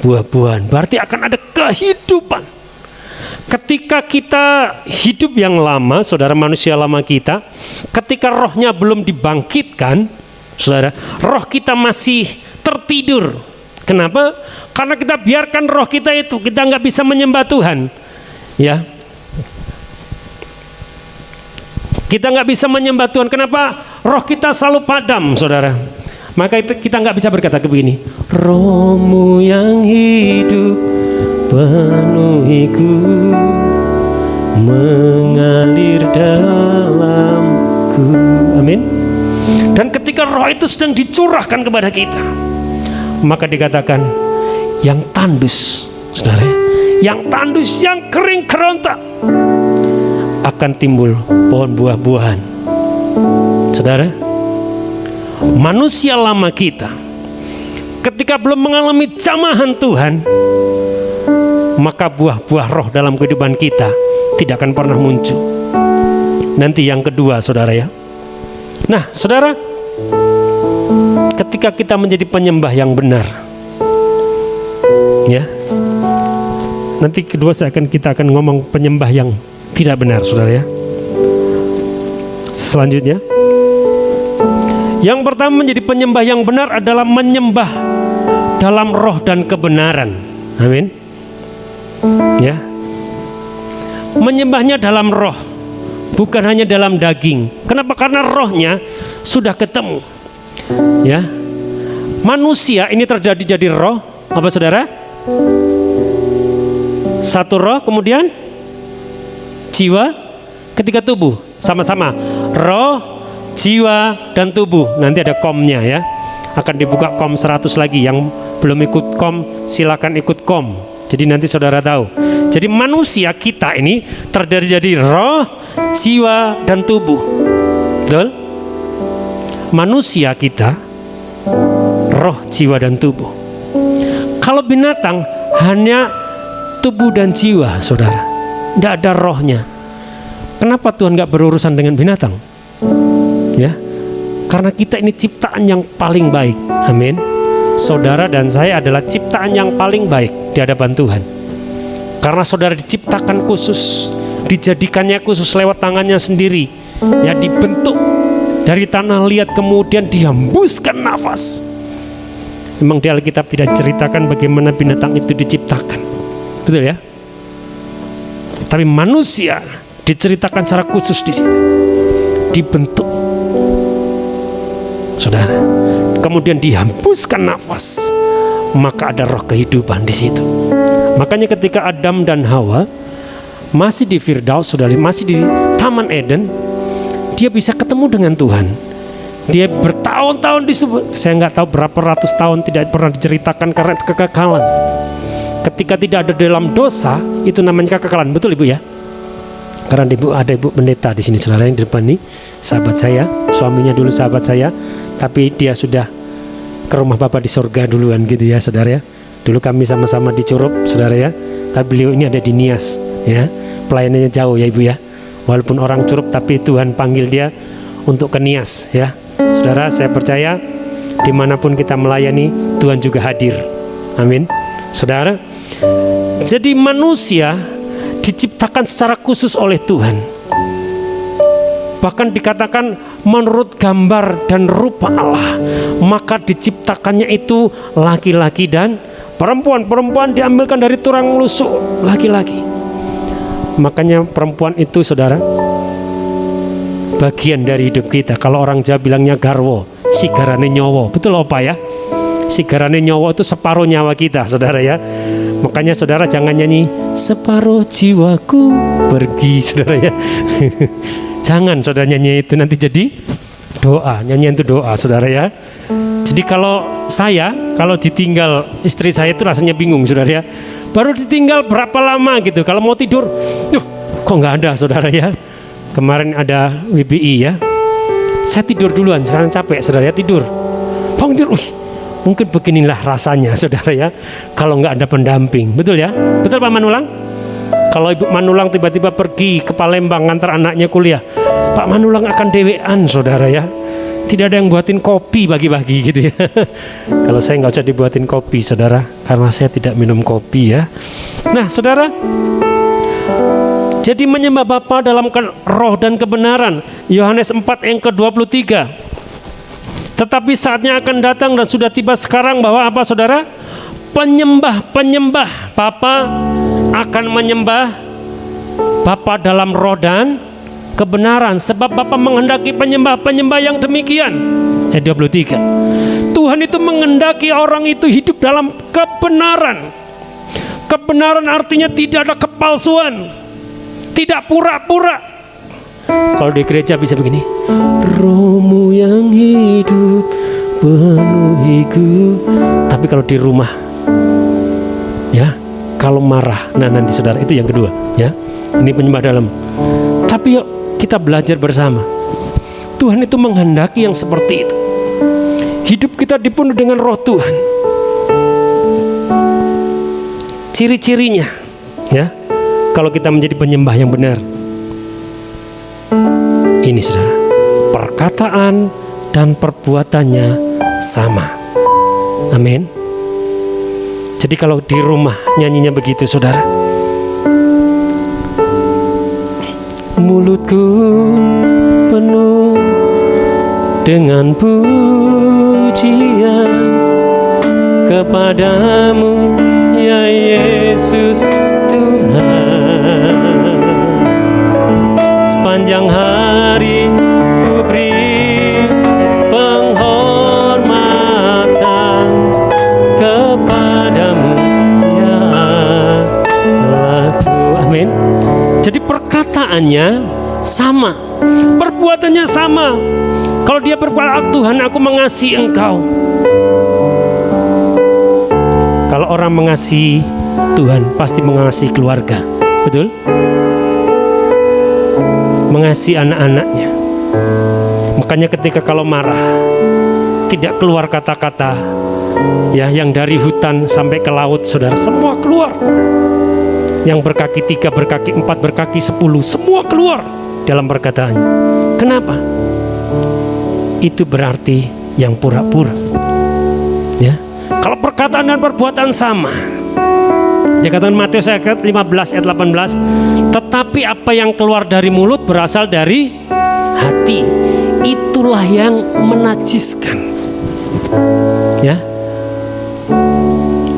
Speaker 7: buah-buahan. Berarti akan ada kehidupan. Ketika kita hidup yang lama, saudara, manusia lama kita, ketika rohnya belum dibangkitkan, saudara, roh kita masih tertidur. Kenapa? Karena kita biarkan roh kita itu, kita nggak bisa menyembah Tuhan, ya. Kita nggak bisa menyembah Tuhan. Kenapa? Roh kita selalu padam, saudara. Maka itu kita nggak bisa berkata begini, rohmu yang hidup penuhiku, mengalir dalamku. Amin. Dan ketika roh itu sedang dicurahkan kepada kita, maka dikatakan yang tandus, saudara, yang tandus, yang kering kerontak, akan timbul pohon buah-buahan. Saudara, manusia lama kita ketika belum mengalami jamahan Tuhan, maka buah-buah roh dalam kehidupan kita tidak akan pernah muncul. Nanti yang kedua, saudara ya. Nah, saudara, ketika kita menjadi penyembah yang benar, ya. Nanti kedua kita akan ngomong penyembah yang tidak benar, saudara ya. Selanjutnya, yang pertama menjadi penyembah yang benar adalah menyembah dalam roh dan kebenaran. Amin. Ya, menyembahnya dalam roh, bukan hanya dalam daging. Kenapa? Karena rohnya sudah ketemu. Ya, manusia ini terjadi jadi roh, apa saudara? Satu roh, kemudian jiwa, ketika tubuh, sama-sama roh, jiwa, dan tubuh. Nanti ada komnya ya, akan dibuka kom 100 lagi. Yang belum ikut kom, silakan ikut kom. Jadi nanti saudara tahu. Jadi manusia kita ini terdiri dari roh, jiwa, dan tubuh. Betul? Manusia kita roh, jiwa, dan tubuh. Kalau binatang hanya tubuh dan jiwa, saudara, tidak ada rohnya. Kenapa Tuhan gak berurusan dengan binatang? Ya, karena kita ini ciptaan yang paling baik. Amin. Saudara dan saya adalah ciptaan yang paling baik di hadapan Tuhan. Karena saudara diciptakan khusus, dijadikannya khusus lewat tangannya sendiri. Ya, dibentuk dari tanah liat, kemudian dihembuskan nafas. Memang di Alkitab tidak ceritakan bagaimana binatang itu diciptakan, betul ya? Tapi manusia diceritakan secara khusus di sini, dibentuk, saudara. Kemudian dihembuskan nafas, maka ada roh kehidupan di situ. Makanya ketika Adam dan Hawa masih di Firdaus, saudara, masih di Taman Eden, dia bisa ketemu dengan Tuhan. Dia bertahun-tahun disebut, saya nggak tahu berapa ratus tahun, tidak pernah diceritakan karena kekekalan. Ketika tidak ada dalam dosa, itu namanya kekekalan, betul Ibu ya? Karena ada Ibu pendeta di sini, saudara, yang di depan nih, sahabat saya, suaminya dulu sahabat saya, tapi dia sudah ke rumah Bapa di surga duluan gitu ya, saudara ya. Dulu kami sama-sama di Curup, saudara ya, tapi beliau ini ada di Nias, ya. Pelayanannya jauh ya Ibu ya. Walaupun orang Curup, tapi Tuhan panggil dia untuk ke Nias, ya. Saudara, saya percaya dimanapun kita melayani, Tuhan juga hadir. Amin. Saudara, jadi manusia diciptakan secara khusus oleh Tuhan. Bahkan dikatakan menurut gambar dan rupa Allah. Maka diciptakannya itu laki-laki dan perempuan. Perempuan diambilkan dari tulang rusuk laki-laki. Makanya perempuan itu, saudara, bagian dari hidup kita. Kalau orang Jawa bilangnya garwo, sigarane nyowo. Betul apa ya? Sigarane nyowo itu separuh nyawa kita, saudara ya. Makanya saudara jangan nyanyi separuh jiwaku pergi, saudara ya. Jangan saudara nyanyi itu, nanti jadi doa. Nyanyian itu doa, saudara ya. Jadi kalau ditinggal istri saya itu rasanya bingung, saudara ya. Baru ditinggal berapa lama gitu, kalau mau tidur, kok nggak ada, saudara ya. Kemarin ada WBI ya, saya tidur duluan, karena capek, saudara ya, tidur. Bangun tidur, mungkin beginilah rasanya, saudara ya, kalau nggak ada pendamping, betul ya? Betul Pak Manulang? Kalau Ibu Manulang tiba-tiba pergi ke Palembang ngantar anaknya kuliah, Pak Manulang akan dewean, saudara ya. Tidak ada yang buatin kopi bagi-bagi gitu ya. Kalau saya nggak usah dibuatin kopi, saudara, karena saya tidak minum kopi ya. Nah, saudara, jadi menyembah Bapa dalam roh dan kebenaran, Yohanes 4 yang ke-23. Tetapi saatnya akan datang dan sudah tiba sekarang bahwa apa, saudara? Penyembah Bapa akan menyembah Bapa dalam roh dan kebenaran, sebab Bapa menghendaki penyembah yang demikian. Ayat 23. Tuhan itu menghendaki orang itu hidup dalam kebenaran. Kebenaran artinya tidak ada kepalsuan, tidak pura-pura. Kalau di gereja bisa begini, rohmu yang hidup penuhiku. Tapi kalau di rumah, ya, kalau marah, nah nanti saudara, itu yang kedua ya. Ini penyembah dalam. Tapi yuk kita belajar bersama. Tuhan itu menghendaki yang seperti itu. Hidup kita dipenuhi dengan roh Tuhan. Ciri-cirinya ya, kalau kita menjadi penyembah yang benar, ini saudara, perkataan dan perbuatannya sama. Amin. Jadi kalau di rumah nyanyinya begitu, saudara, mulutku penuh dengan pujian kepadamu ya Yesus Tuhan. Sepanjang hari ku beri penghormatan kepadamu ya Allahku. Amin. Jadi perkataannya sama, perbuatannya sama. Kalau dia berkata, Tuhan aku mengasihi engkau. Kalau orang mengasihi Tuhan pasti mengasihi keluarga, betul? Mengasihi anak-anaknya. Makanya ketika kalau marah, tidak keluar kata-kata, ya, yang dari hutan sampai ke laut, saudara, semua keluar. Yang berkaki 3, berkaki 4, berkaki 10, semua keluar dalam perkataannya. Kenapa? Itu berarti yang pura-pura, ya. Kalau perkataan dan perbuatan sama, dikatakan Matius ayat 15 ayat 18, tetapi apa yang keluar dari mulut berasal dari hati, itulah yang menajiskan, ya.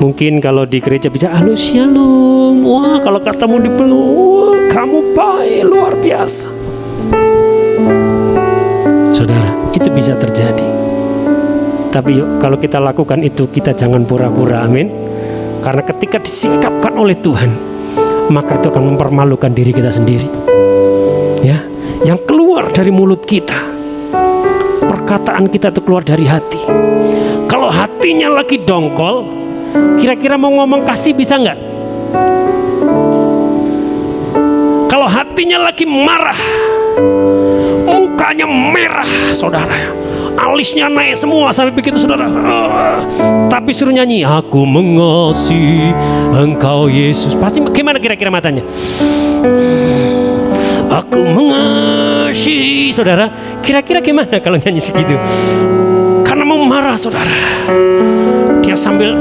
Speaker 7: Mungkin kalau di gereja bisa halo shalom, wah kalau ketemu dipeluk, wah kamu baik luar biasa. Saudara, itu bisa terjadi. Tapi yuk, kalau kita lakukan itu, kita jangan pura-pura, amin. Karena ketika disingkapkan oleh Tuhan, maka itu akan mempermalukan diri kita sendiri, ya. Yang keluar dari mulut kita, perkataan kita itu keluar dari hati. Kalau hatinya lagi dongkol, kira-kira mau ngomong kasih bisa nggak? Kalau hatinya lagi marah, mukanya merah, saudara, alisnya naik semua sampai begitu, saudara. Tapi suruh nyanyi, aku mengasihi Engkau Yesus, pasti gimana kira-kira matanya? Aku mengasihi, saudara. Kira-kira gimana kalau nyanyi segitu? Karena mau marah, saudara. Dia sambil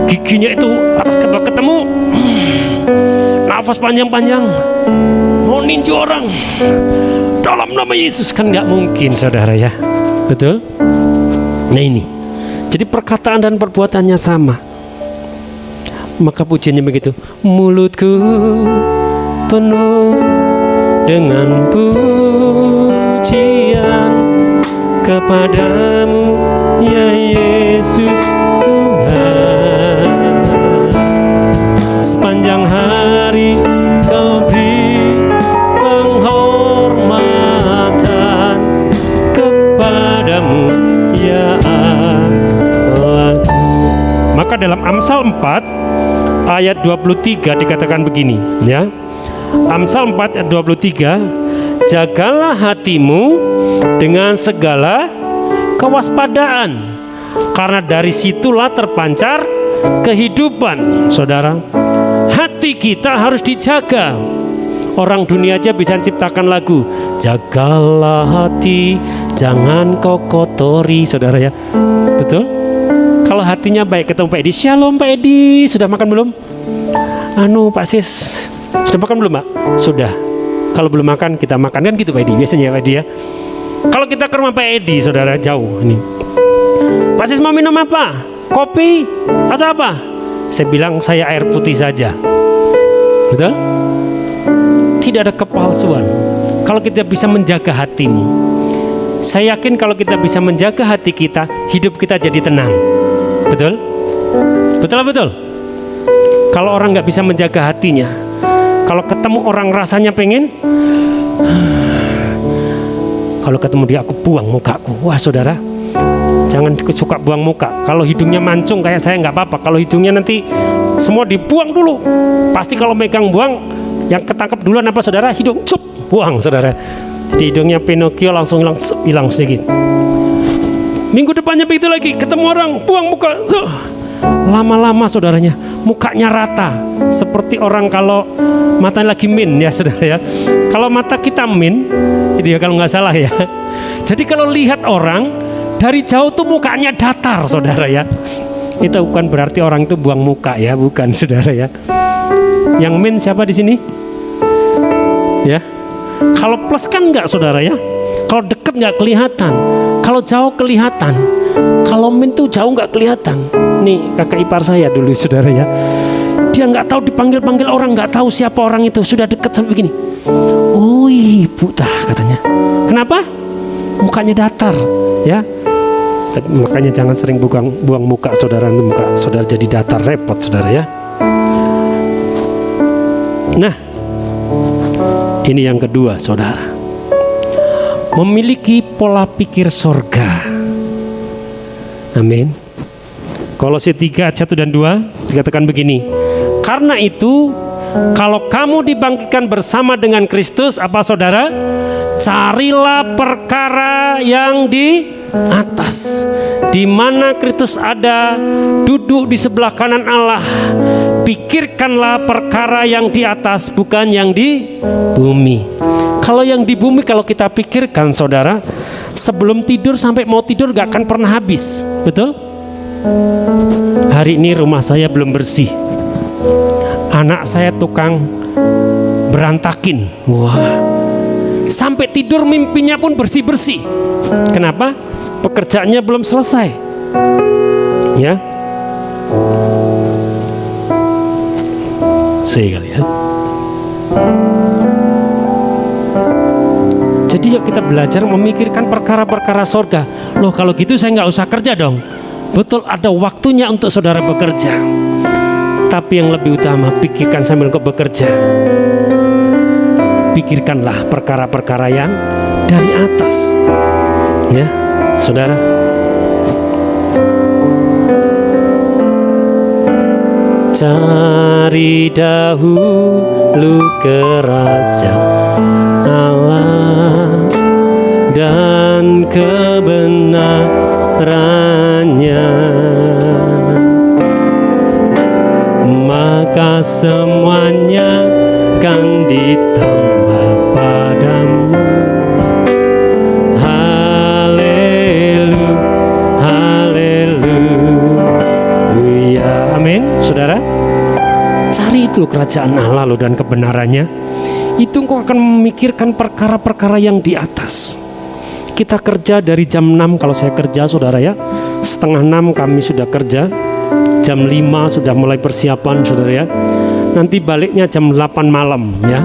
Speaker 7: giginya itu atas kebak ketemu, nafas panjang-panjang, mau ninju orang dalam nama Yesus, kan nggak mungkin, saudara, ya. Betul? Nah ini, jadi perkataan dan perbuatannya sama. Maka pujiannya begitu, mulutku penuh dengan pujian kepadamu ya Yesus Tuhan. Sepanjang hari kau beri penghormatan kepadamu ya Allah. Maka dalam Amsal 4 ayat 23 dikatakan begini, ya. Amsal 4 ayat 23, jagalah hatimu dengan segala kewaspadaan, karena dari situlah terpancar kehidupan. Saudara, hati kita harus dijaga. Orang dunia aja bisa ciptakan lagu, jagalah hati, jangan kau kotori, saudara, ya. Betul? Kalau hatinya baik, ketemu Pak Edi, shalom Pak Edi, sudah makan belum? Pak Sis, sudah makan belum Pak? Sudah. Kalau belum makan, kita makan, kan gitu Pak Edi, biasanya Pak Edi, ya. Kalau kita ke rumah Pak Edi, saudara, jauh ini, Pak Sis mau minum apa? Kopi atau apa? Saya bilang saya air putih saja. Betul? Tidak ada kepalsuan. Kalau kita bisa menjaga hatimu, saya yakin kalau kita bisa menjaga hati kita, hidup kita jadi tenang. Betul? Betul? Kalau orang nggak bisa menjaga hatinya, kalau ketemu orang rasanya pengen, kalau ketemu dia aku buang mukaku. Wah saudara, jangan suka buang muka. Kalau hidungnya mancung kayak saya nggak apa-apa. Kalau hidungnya nanti semua dibuang dulu. Pasti kalau megang buang, yang ketangkep duluan apa saudara? Hidung, cup, buang saudara. Jadi hidungnya Pinocchio langsung hilang sedikit. Minggu depannya begitu lagi, ketemu orang, buang muka. Lama-lama saudaranya, mukanya rata. Seperti orang kalau matanya lagi min, ya saudara, ya. Kalau mata kita min, itu ya kalau nggak salah, ya. Jadi kalau lihat orang dari jauh tuh mukanya datar, saudara, ya. Itu bukan berarti orang itu buang muka, ya, bukan, saudara, ya. Yang min siapa di sini? Ya. Kalau plus kan enggak, saudara, ya. Kalau deket nggak kelihatan, kalau jauh kelihatan. Kalau min tuh jauh nggak kelihatan. Nih kakak ipar saya dulu, saudara, ya. Dia nggak tahu dipanggil-panggil orang, nggak tahu siapa orang itu, sudah deket sampai begini. Oh ibu tah katanya. Kenapa? Mukanya datar, ya. Makanya jangan sering buang muka, saudara. Muka saudara jadi datar, repot, saudara, ya. Nah, ini yang kedua, saudara. Memiliki pola pikir sorga. Amin. Kolose 3 ayat 1 dan 2 dikatakan begini. Karena itu, kalau kamu dibangkitkan bersama dengan Kristus, apa saudara? Carilah perkara yang di atas, di mana Kristus ada, duduk di sebelah kanan Allah. Pikirkanlah perkara yang di atas, bukan yang di bumi. Kalau yang di bumi, kalau kita pikirkan saudara, sebelum tidur sampai mau tidur gak akan pernah habis. Betul? Hari ini rumah saya belum bersih, anak saya tukang berantakin. Wah, sampai tidur mimpinya pun bersih-bersih. Kenapa? Pekerjaannya belum selesai. Ya. Kali ya. Jadi yuk kita belajar memikirkan perkara-perkara sorga. Loh kalau gitu saya nggak usah kerja dong. Betul, ada waktunya untuk saudara bekerja. Tapi yang lebih utama, pikirkan sambil kau bekerja. Pikirkanlah perkara-perkara yang dari atas. Ya, saudara. Cari dahulu kerajaan Allah dan kebenarannya, maka semuanya akan ditambah padamu. Haleluya, haleluya. Amin, saudara. Cari itu kerajaan Allah lo dan kebenarannya. Itu engkau akan memikirkan perkara-perkara yang di atas. Kita kerja dari jam 6 kalau saya kerja saudara ya. Setengah 6 kami sudah kerja. Jam 5 sudah mulai persiapan saudara ya. Nanti baliknya jam 8 malam ya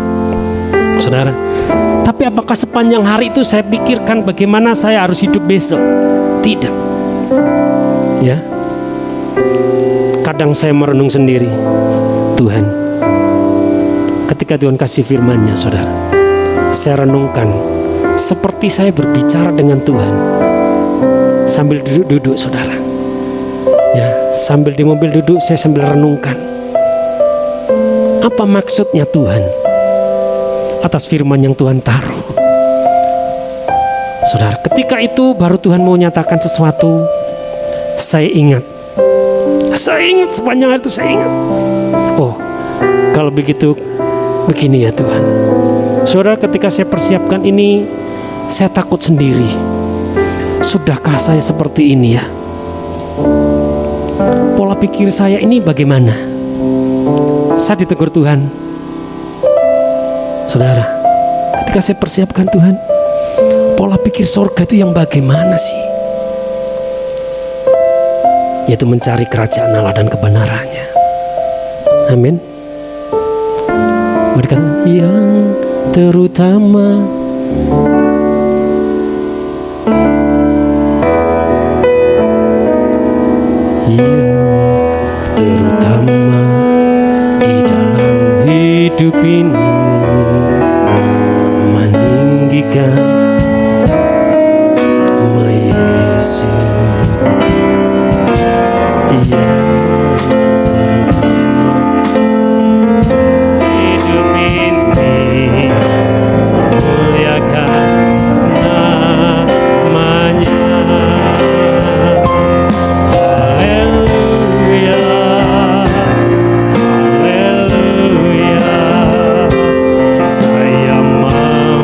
Speaker 7: saudara. Tapi apakah sepanjang hari itu saya pikirkan bagaimana saya harus hidup besok? Tidak. Ya. Kadang saya merenung sendiri. Tuhan, ketika Tuhan kasih firman-Nya saudara, saya renungkan seperti saya berbicara dengan Tuhan sambil duduk-duduk saudara. Ya, sambil di mobil duduk saya sambil renungkan. Apa maksudnya Tuhan atas firman yang Tuhan taruh? Saudara, ketika itu baru Tuhan mau nyatakan sesuatu. Saya ingat sepanjang hari itu saya ingat. Oh, kalau begitu begini ya Tuhan. Saudara, ketika saya persiapkan ini, saya takut sendiri. Sudahkah saya seperti ini ya? Pola pikir saya ini bagaimana? Saya ditegur Tuhan. Saudara, ketika saya persiapkan Tuhan, pola pikir surga itu yang bagaimana sih? Yaitu mencari kerajaan Allah dan kebenarannya. Amin. Mari kata yang terutama di dalam hidup ini, meninggikan nama Yesus. Hidup ini muliakan namanya. Haleluya, haleluya. Saya mau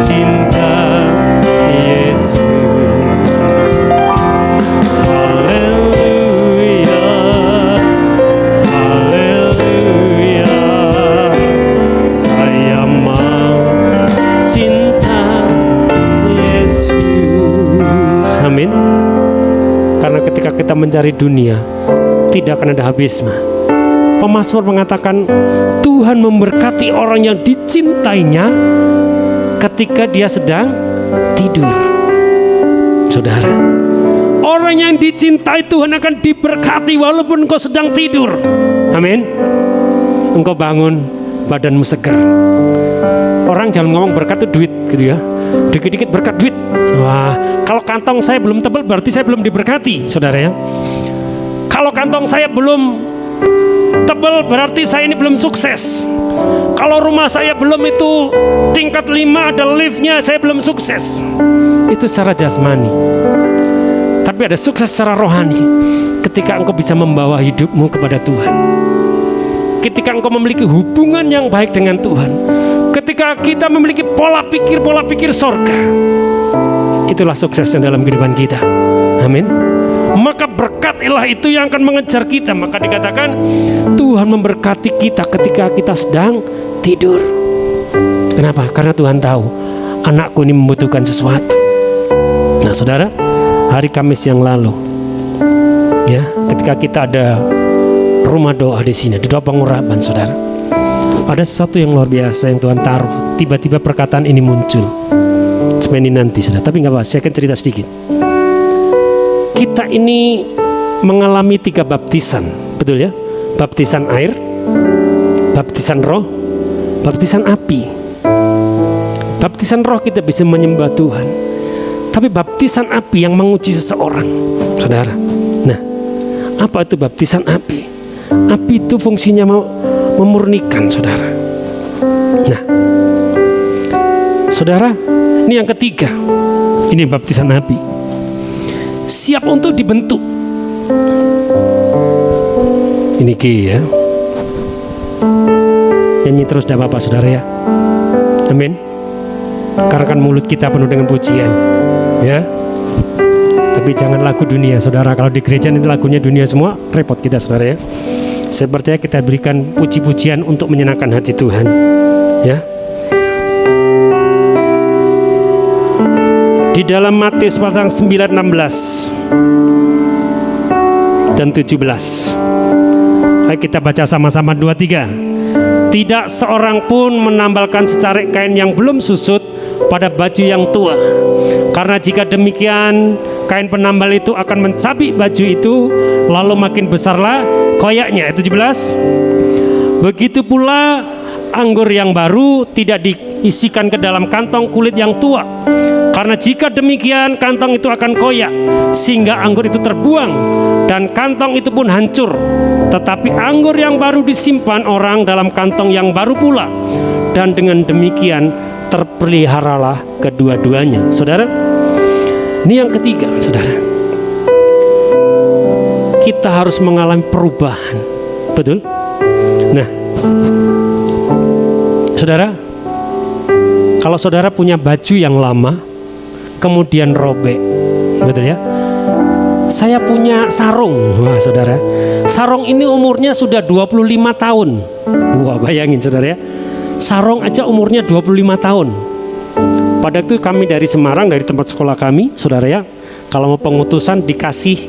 Speaker 7: cinta Yesus. Haleluya, haleluya. Saya mau cinta Yesus. Amin. Karena ketika kita mencari dunia, tidak akan ada habisnya. Pemazmur mengatakan Tuhan memberkati orang yang dicintainya ketika dia sedang tidur. Saudara, orang yang dicintai Tuhan akan diberkati walaupun engkau sedang tidur. Amin. Engkau bangun, badanmu seger. Orang jangan ngomong berkat itu duit gitu ya. Dikit-dikit berkat duit. Wah, kalau kantong saya belum tebal berarti saya belum diberkati, saudara ya. Kalau kantong saya belum tebal berarti saya ini belum sukses. Kalau rumah saya belum itu tingkat 5 ada liftnya, saya belum sukses. Itu secara jasmani. Tapi ada sukses secara rohani ketika engkau bisa membawa hidupmu kepada Tuhan. Ketika engkau memiliki hubungan yang baik dengan Tuhan. Ketika kita memiliki pola pikir sorga. Itulah suksesnya dalam kehidupan kita. Amin. Maka berkat ilahi itu yang akan mengejar kita. Maka dikatakan Tuhan memberkati kita ketika kita sedang tidur. Kenapa? Karena Tuhan tahu anakku ini membutuhkan sesuatu. Nah saudara, hari Kamis yang lalu, ya, ketika kita ada rumah doa di sini, di doa pengurapan, saudara, ada sesuatu yang luar biasa yang Tuhan taruh. Tiba-tiba perkataan ini muncul. Sebenarnya ini nanti, saudara. Tapi nggak apa, saya akan cerita sedikit. Kita ini mengalami 3 baptisan, betul ya? Baptisan air, baptisan roh, baptisan api. Baptisan roh kita bisa menyembah Tuhan. Tapi baptisan api yang menguji seseorang, saudara. Nah, apa itu baptisan api? Api itu fungsinya memurnikan, saudara. Nah, saudara, ini yang ketiga. Ini baptisan api. Siap untuk dibentuk. Ini ya. Nyanyi terus tidak apa-apa, saudara ya. Amin. Karena kan mulut kita penuh dengan pujian, ya. Tapi jangan lagu dunia, saudara. Kalau di gereja ini lagunya dunia semua, repot kita, saudara ya. Saya percaya kita berikan puji-pujian untuk menyenangkan hati Tuhan, ya. Di dalam Matius pasal 9, 16 dan 17. Ayo kita baca sama-sama 2, 3. Tidak seorang pun menambalkan secarik kain yang belum susut pada baju yang tua. Karena jika demikian, kain penambal itu akan mencabik baju itu, lalu makin besarlah koyaknya. 17. Begitu pula anggur yang baru tidak diisikan ke dalam kantong kulit yang tua. Karena jika demikian, kantong itu akan koyak, sehingga anggur itu terbuang, dan kantong itu pun hancur. Tetapi anggur yang baru disimpan orang dalam kantong yang baru pula. Dan dengan demikian, terpeliharalah kedua-duanya. Saudara, ini yang ketiga, saudara. Kita harus mengalami perubahan. Betul? Nah, saudara, kalau saudara punya baju yang lama, kemudian robek, betul ya? Saya punya sarung, wah saudara. Sarung ini umurnya sudah 25 tahun. Wah, bayangin saudara ya. Sarung aja umurnya 25 tahun. Pada itu kami dari Semarang, dari tempat sekolah kami, saudara ya, kalau mau pengutusan dikasih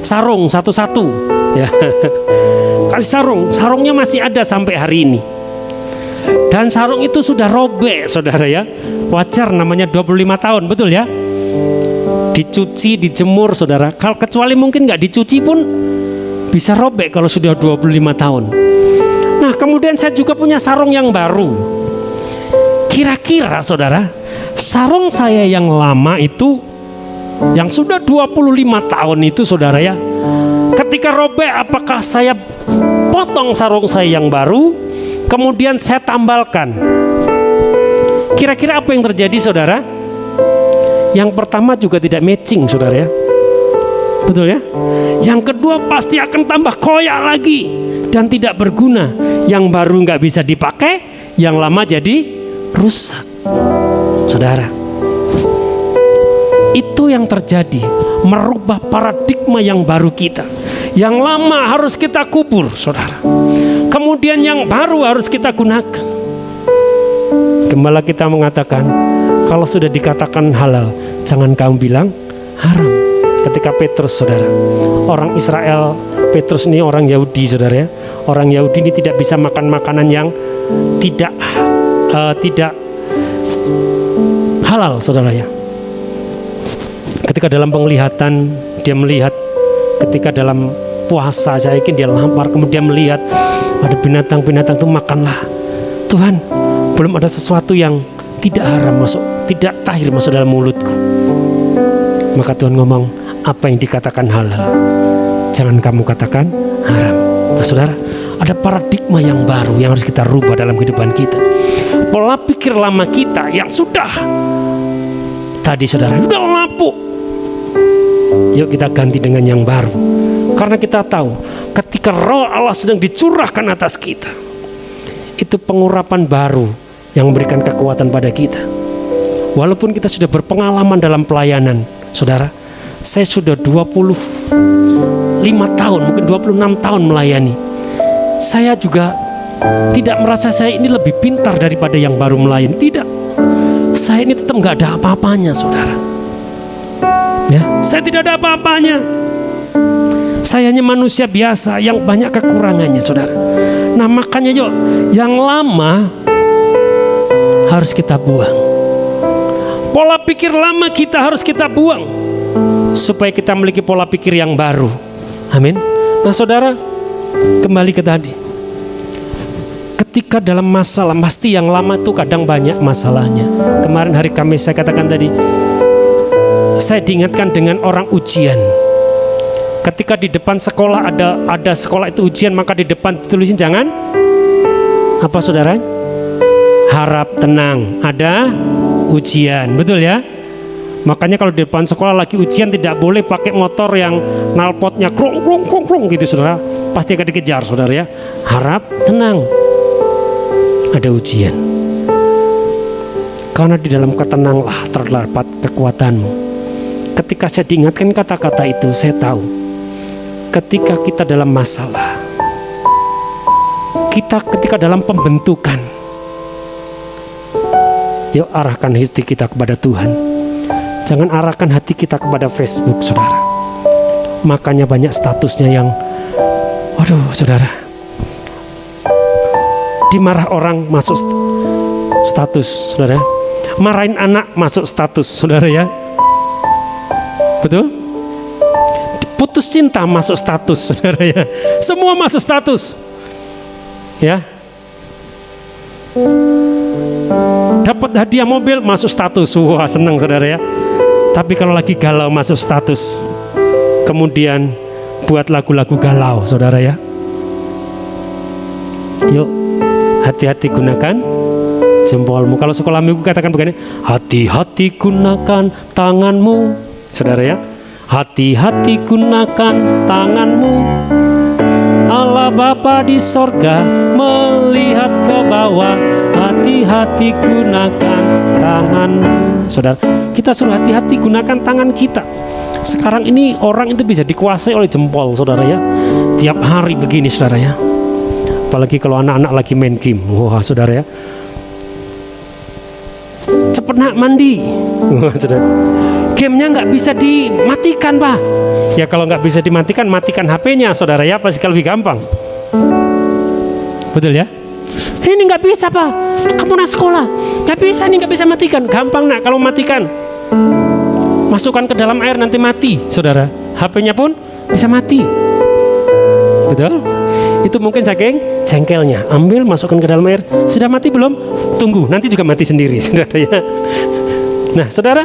Speaker 7: sarung satu-satu, ya. Kasih sarung, sarungnya masih ada sampai hari ini. Dan sarung itu sudah robek, saudara ya. Wajar, namanya 25 tahun, betul ya. Dicuci, dijemur, saudara. Kalau kecuali mungkin nggak dicuci pun bisa robek kalau sudah 25 tahun. Nah, kemudian saya juga punya sarung yang baru. Kira-kira, saudara, sarung saya yang lama itu, yang sudah 25 tahun itu, saudara ya, ketika robek, apakah saya potong sarung saya yang baru, kemudian saya tambalkan? Kira-kira apa yang terjadi, saudara? Yang pertama juga tidak matching, saudara ya. Betul ya? Yang kedua pasti akan tambah koyak lagi dan tidak berguna. Yang baru nggak bisa dipakai, yang lama jadi rusak, saudara. Itu yang terjadi, merubah paradigma yang baru kita. Yang lama harus kita kubur, saudara. Kemudian yang baru harus kita gunakan. Gembala kita mengatakan, kalau sudah dikatakan halal, jangan kamu bilang haram. Ketika Petrus, saudara, orang Israel, Petrus ini orang Yahudi, saudara ya. Orang Yahudi ini tidak bisa makan makanan yang tidak halal, saudara ya. Ketika dalam penglihatan dia melihat, ketika dalam puasa saya yakin dia lapar, kemudian melihat ada binatang-binatang itu, makanlah. Tuhan, belum ada sesuatu yang tidak haram masuk, tidak tahir masuk dalam mulutku. Maka Tuhan ngomong, apa yang dikatakan halal, jangan kamu katakan haram. Nah, saudara, Ada paradigma yang baru yang harus kita rubah dalam kehidupan kita. Pola pikir lama kita yang sudah tadi saudara, sudah lapuk. Yuk kita ganti dengan yang baru. Karena kita tahu ketika Roh Allah sedang dicurahkan atas kita, itu pengurapan baru yang memberikan kekuatan pada kita. Walaupun kita sudah berpengalaman dalam pelayanan, saudara, saya sudah 25 tahun, mungkin 26 tahun melayani. Saya juga tidak merasa saya ini lebih pintar daripada yang baru melayani. Tidak. Saya ini tetap nggak ada apa-apanya, saudara. Ya, saya tidak ada apa-apanya. Saya hanya manusia biasa yang banyak kekurangannya, saudara. Nah, makanya yuk, yang lama harus kita buang. Pola pikir lama kita harus kita buang supaya kita memiliki pola pikir yang baru. Amin. Nah, saudara, kembali ke tadi. Ketika dalam masalah, pasti yang lama itu kadang banyak masalahnya. Kemarin hari Kamis saya katakan tadi, saya diingatkan dengan orang ujian. Ketika di depan sekolah ada sekolah itu ujian, maka di depan ditulisin jangan apa, saudara? Harap tenang, ada ujian, betul ya? Makanya kalau di depan sekolah lagi ujian tidak boleh pakai motor yang knalpotnya krung krung krung krung gitu, saudara. Pasti akan dikejar, saudara ya. Harap tenang, ada ujian. Karena di dalam ketenanglah terdapat kekuatanmu. Ketika saya diingatkan kata-kata itu, saya tahu ketika kita dalam masalah, ketika dalam pembentukan, yuk arahkan hati kita kepada Tuhan. Jangan arahkan hati kita kepada Facebook, saudara. Makanya banyak statusnya yang, waduh, saudara, dimarah orang masuk status, saudara. Marahin anak masuk status, saudara ya. Betul? Putus cinta masuk status, saudara ya. Semua masuk status, ya. Dapat hadiah mobil masuk status, wah senang, saudara ya. Tapi kalau lagi galau masuk status. Kemudian buat lagu-lagu galau, saudara ya. Yuk, hati-hati gunakan jempolmu. Kalau sekolah minggu katakan begini, hati-hati gunakan tanganmu, saudara ya. Hati-hati gunakan tanganmu. Allah Bapa di sorga melihat ke bawah. Hati-hati gunakan tanganmu. Saudara, kita suruh hati-hati gunakan tangan kita. Sekarang ini orang itu bisa dikuasai oleh jempol, saudara ya. Tiap hari begini, saudara ya. Apalagi kalau anak-anak lagi main game. Wah, saudara ya. Cepet nak mandi. Wah, saudara. Gamenya nggak bisa dimatikan, Pak. Ya kalau nggak bisa dimatikan, matikan HP-nya, saudara ya. Pasti lebih gampang. Betul ya? Ini nggak bisa, Pak. Kamu nak sekolah. Nggak bisa nih, nggak bisa matikan. Gampang nak kalau matikan. Masukkan ke dalam air nanti mati, saudara. HP-nya pun bisa mati. Betul? Itu mungkin saking jengkelnya. Ambil, masukkan ke dalam air. Sudah mati belum? Tunggu, nanti juga mati sendiri, saudara ya. Nah, saudara,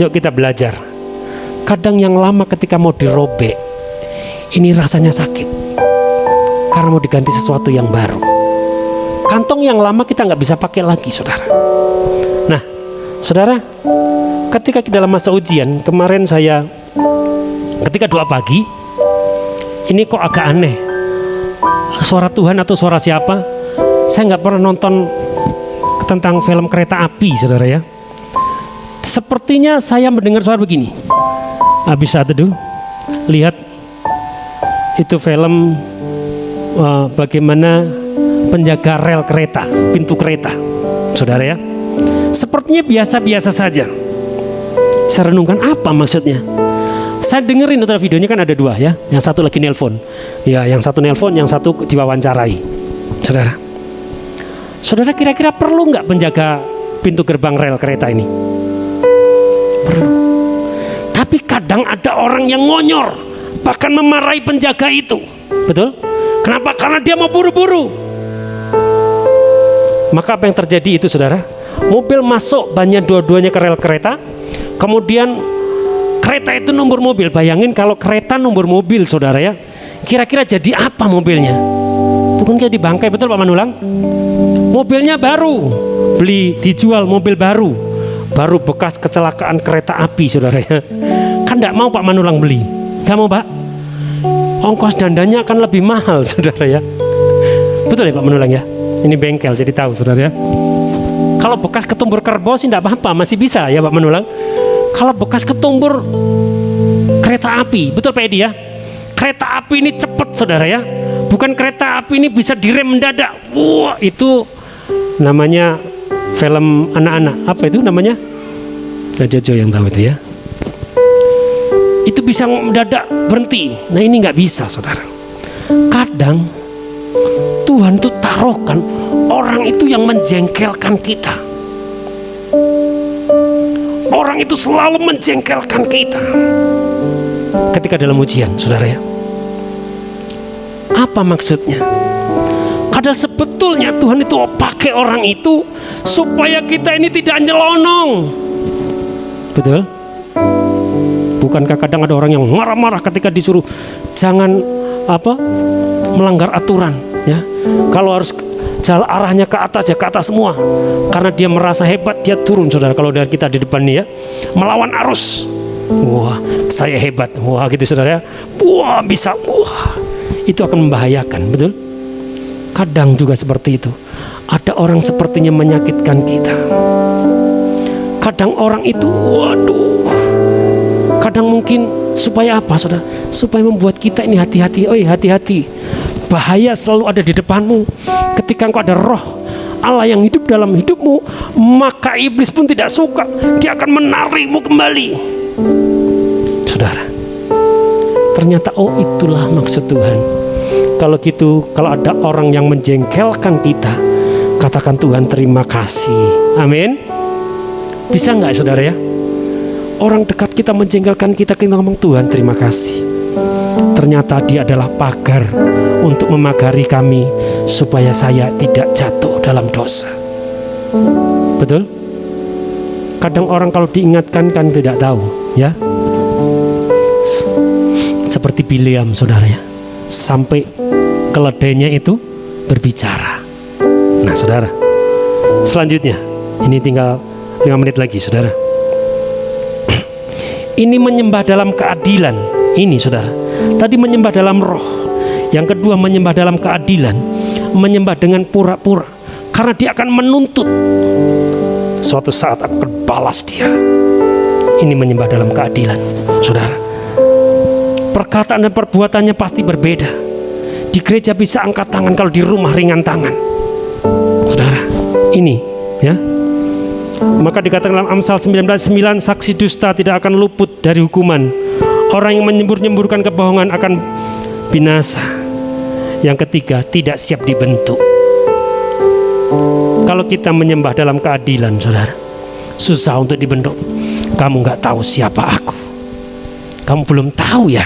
Speaker 7: yuk kita belajar. Kadang yang lama ketika mau dirobek, ini rasanya sakit. Karena mau diganti sesuatu yang baru. Kantong yang lama kita nggak bisa pakai lagi, saudara. Nah, saudara, ketika kita dalam masa ujian, kemarin saya ketika doa pagi, ini kok agak aneh. Suara Tuhan atau suara siapa? Saya nggak pernah nonton tentang film kereta api, saudara ya. Sepertinya saya mendengar suara begini. Habis saat itu, lihat itu film bagaimana penjaga rel kereta, pintu kereta, saudara ya. Sepertinya biasa-biasa saja. Saya renungkan apa maksudnya. Saya dengerin itu videonya kan ada dua ya. Yang satu lagi nelpon. Ya, yang satu nelpon, yang satu diwawancarai. Saudara. Saudara kira-kira perlu nggak penjaga pintu gerbang rel kereta ini? Perlu. Tapi kadang ada orang yang ngonyor, bahkan memarahi penjaga itu. Betul? Kenapa? Karena dia mau buru-buru. Maka apa yang terjadi itu, saudara? Mobil masuk banyak dua-duanya ke rel kereta. Kemudian kereta itu nomor mobil. Bayangin kalau kereta nomor mobil, saudara ya. Kira-kira jadi apa mobilnya? Bukan jadi bangkai, betul Pak Manulang? Mobilnya baru, dijual mobil baru bekas kecelakaan kereta api, saudara ya. Kan enggak mau Pak Manulang beli, enggak mau Pak. Ongkos dandanya akan lebih mahal, saudara ya. Betul ya Pak Manulang ya? Ini bengkel, jadi tahu saudara ya. Kalau bekas ketumbur kerbau sih enggak apa-apa, masih bisa ya Pak Manulang. Kalau bekas ketumbur kereta api, betul Pak Edi ya? Kereta api ini cepat saudara ya. Bukan kereta api ini bisa direm mendadak. Wah, itu namanya film anak-anak. Apa itu namanya? Jojo yang tahu itu ya. Itu bisa mendadak berhenti. Nah ini nggak bisa saudara. Kadang Tuhan tuh taruhkan orang itu yang menjengkelkan kita. Orang itu selalu menjengkelkan kita ketika dalam ujian, saudara ya. Apa maksudnya? Kadang sebetulnya Tuhan itu pakai orang itu supaya kita ini tidak nyelonong. Betul? Bukankah kadang ada orang yang marah-marah ketika disuruh jangan melanggar aturan, ya? Kalau harus jalan arahnya ke atas ya ke atas semua. Karena dia merasa hebat, dia turun, saudara. Kalau dari kita di depan nih ya, melawan arus. Wah, saya hebat. Wah, gitu saudara ya. Wah, bisa. Wah, itu akan membahayakan, betul? Kadang juga seperti itu. Ada orang sepertinya menyakitkan kita. Kadang orang itu, waduh. Kadang mungkin supaya apa, saudara? Supaya membuat kita ini hati-hati. Oi, hati-hati. Bahaya selalu ada di depanmu. Ketika engkau ada roh Allah yang hidup dalam hidupmu, maka iblis pun tidak suka. Dia akan menarikmu kembali. Saudara, ternyata itulah maksud Tuhan. Kalau gitu, kalau ada orang yang menjengkelkan kita, katakan Tuhan terima kasih. Amin. Bisa nggak saudara ya? Orang dekat kita menjengkelkan kita ngomong Tuhan terima kasih. Ternyata dia adalah pagar untuk memagari kami supaya saya tidak jatuh dalam dosa. Betul? Kadang orang kalau diingatkan kan tidak tahu, ya. Seperti Bileam, saudara ya. Sampai keledainya itu berbicara. Nah, saudara. Selanjutnya, ini tinggal 5 menit lagi, saudara. Ini menyembah dalam keadilan. Ini, saudara. Tadi menyembah dalam roh. Yang kedua menyembah dalam keadilan. Menyembah dengan pura-pura. Karena dia akan menuntut. Suatu saat aku akan balas dia. Ini menyembah dalam keadilan, saudara. Perkataan dan perbuatannya pasti berbeda. Di gereja bisa angkat tangan, kalau di rumah ringan tangan. Saudara, ini ya. Maka dikatakan dalam Amsal 19:9, saksi dusta tidak akan luput dari hukuman. Orang yang menyembur-nyemburkan kebohongan akan binasa. Yang ketiga, tidak siap dibentuk. Kalau kita menyembah dalam keadilan, saudara, susah untuk dibentuk. Kamu gak tahu siapa aku. Kamu belum tahu ya,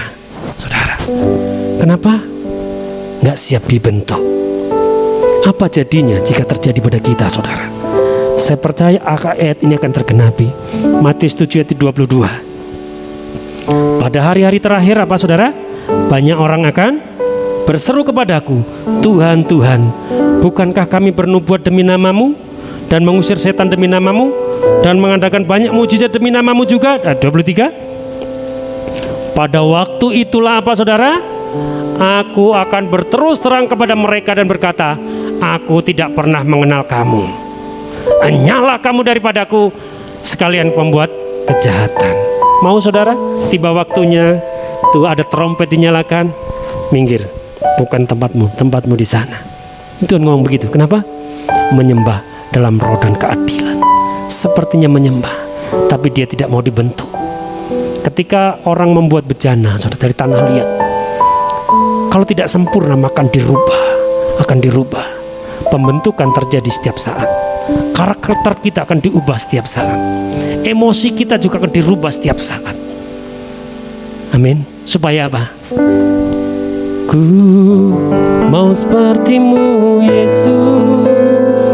Speaker 7: saudara. Kenapa? Gak siap dibentuk. Apa jadinya jika terjadi pada kita, saudara? Saya percaya ayat ini akan tergenapi. Matius 7 ayat 22. Pada hari-hari terakhir apa saudara? Banyak orang akan berseru kepadaku, Tuhan, Tuhan, bukankah kami bernubuat demi namamu dan mengusir setan demi namamu dan mengadakan banyak mujizat demi namamu juga? 23. Pada waktu itulah apa saudara? Aku akan berterus terang kepada mereka dan berkata, aku tidak pernah mengenal kamu. Hanyalah kamu daripadaku, sekalian pembuat kejahatan. Mau saudara? Tiba waktunya, tuh ada trompet dinyalakan, minggir, bukan tempatmu, tempatmu di sana. Itu ngomong begitu. Kenapa? Menyembah dalam roh dan keadilan. Sepertinya menyembah, tapi dia tidak mau dibentuk. Ketika orang membuat bejana, saudara, dari tanah liat, kalau tidak sempurna maka akan dirubah. Pembentukan terjadi setiap saat. Karakter kita akan diubah setiap saat. Emosi kita juga akan dirubah setiap saat. Amin. Supaya apa? Ku mau sepertimu Yesus,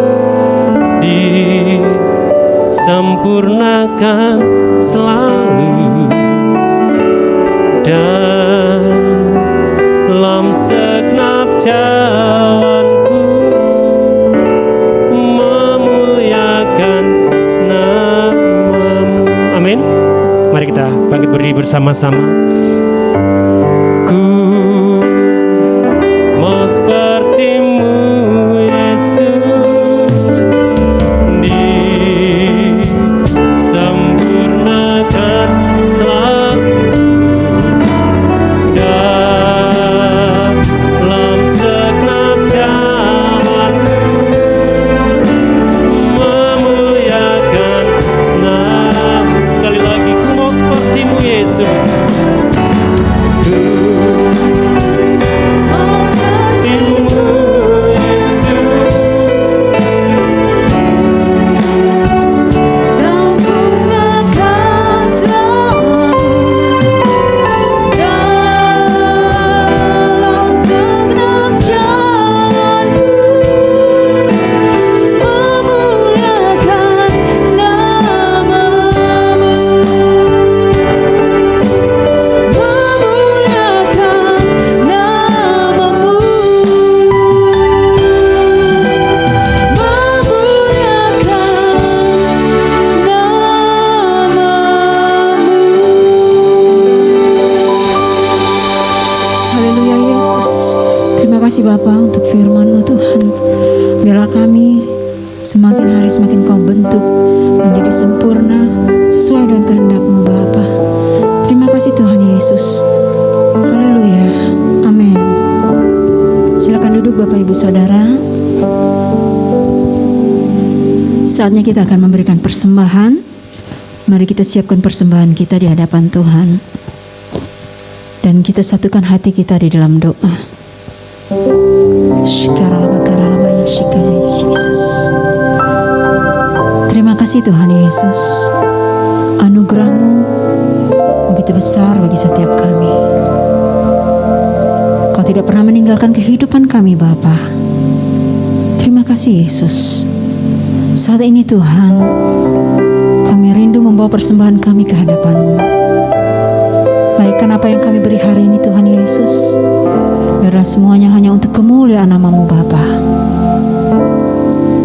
Speaker 7: disempurnakan selalu dalam bersama-sama. Ku mau seperti-Mu Yesus, disempurnakan selalu dalam segenap jalanku, memuliakan nama. Sekali lagi, ku mau seperti-Mu Yesus.
Speaker 6: Bapa, untuk firman-Mu Tuhan, biarlah kami semakin hari semakin Kau bentuk menjadi sempurna sesuai dengan kehendak-Mu Bapa. Terima kasih Tuhan Yesus. Haleluya. Amin. Silakan duduk Bapak Ibu Saudara. Saatnya kita akan memberikan persembahan. Mari kita siapkan persembahan kita di hadapan Tuhan, dan kita satukan hati kita di dalam doa. Terima kasih Tuhan Yesus, anugerah-Mu begitu besar bagi setiap kami. Kau tidak pernah meninggalkan kehidupan kami Bapa. Terima kasih Yesus. Saat ini Tuhan, kami rindu membawa persembahan kami ke hadapan-Mu. Baikkan apa yang kami beri hari ini Tuhan Yesus, biarlah semuanya hanya untuk kemuliaan nama-Mu Bapa.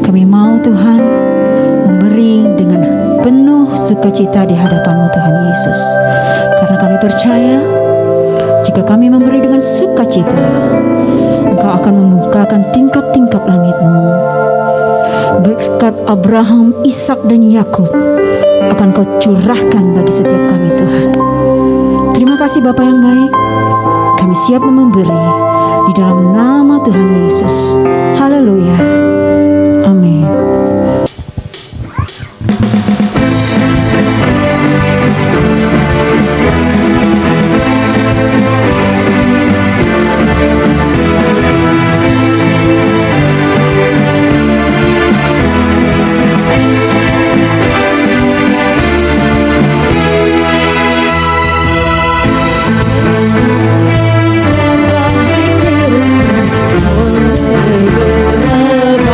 Speaker 6: Kami mau Tuhan memberi dengan penuh sukacita di hadapan-Mu Tuhan Yesus, karena kami percaya jika kami memberi dengan sukacita, Engkau akan membukakan tingkap-tingkap langit-Mu. Berkat Abraham, Ishak dan Yakub akan Kau curahkan bagi setiap kami Tuhan. Terima kasih Bapa yang baik. Kami siap memberi di dalam nama Tuhan Yesus. Haleluya. Amin.
Speaker 1: Bye.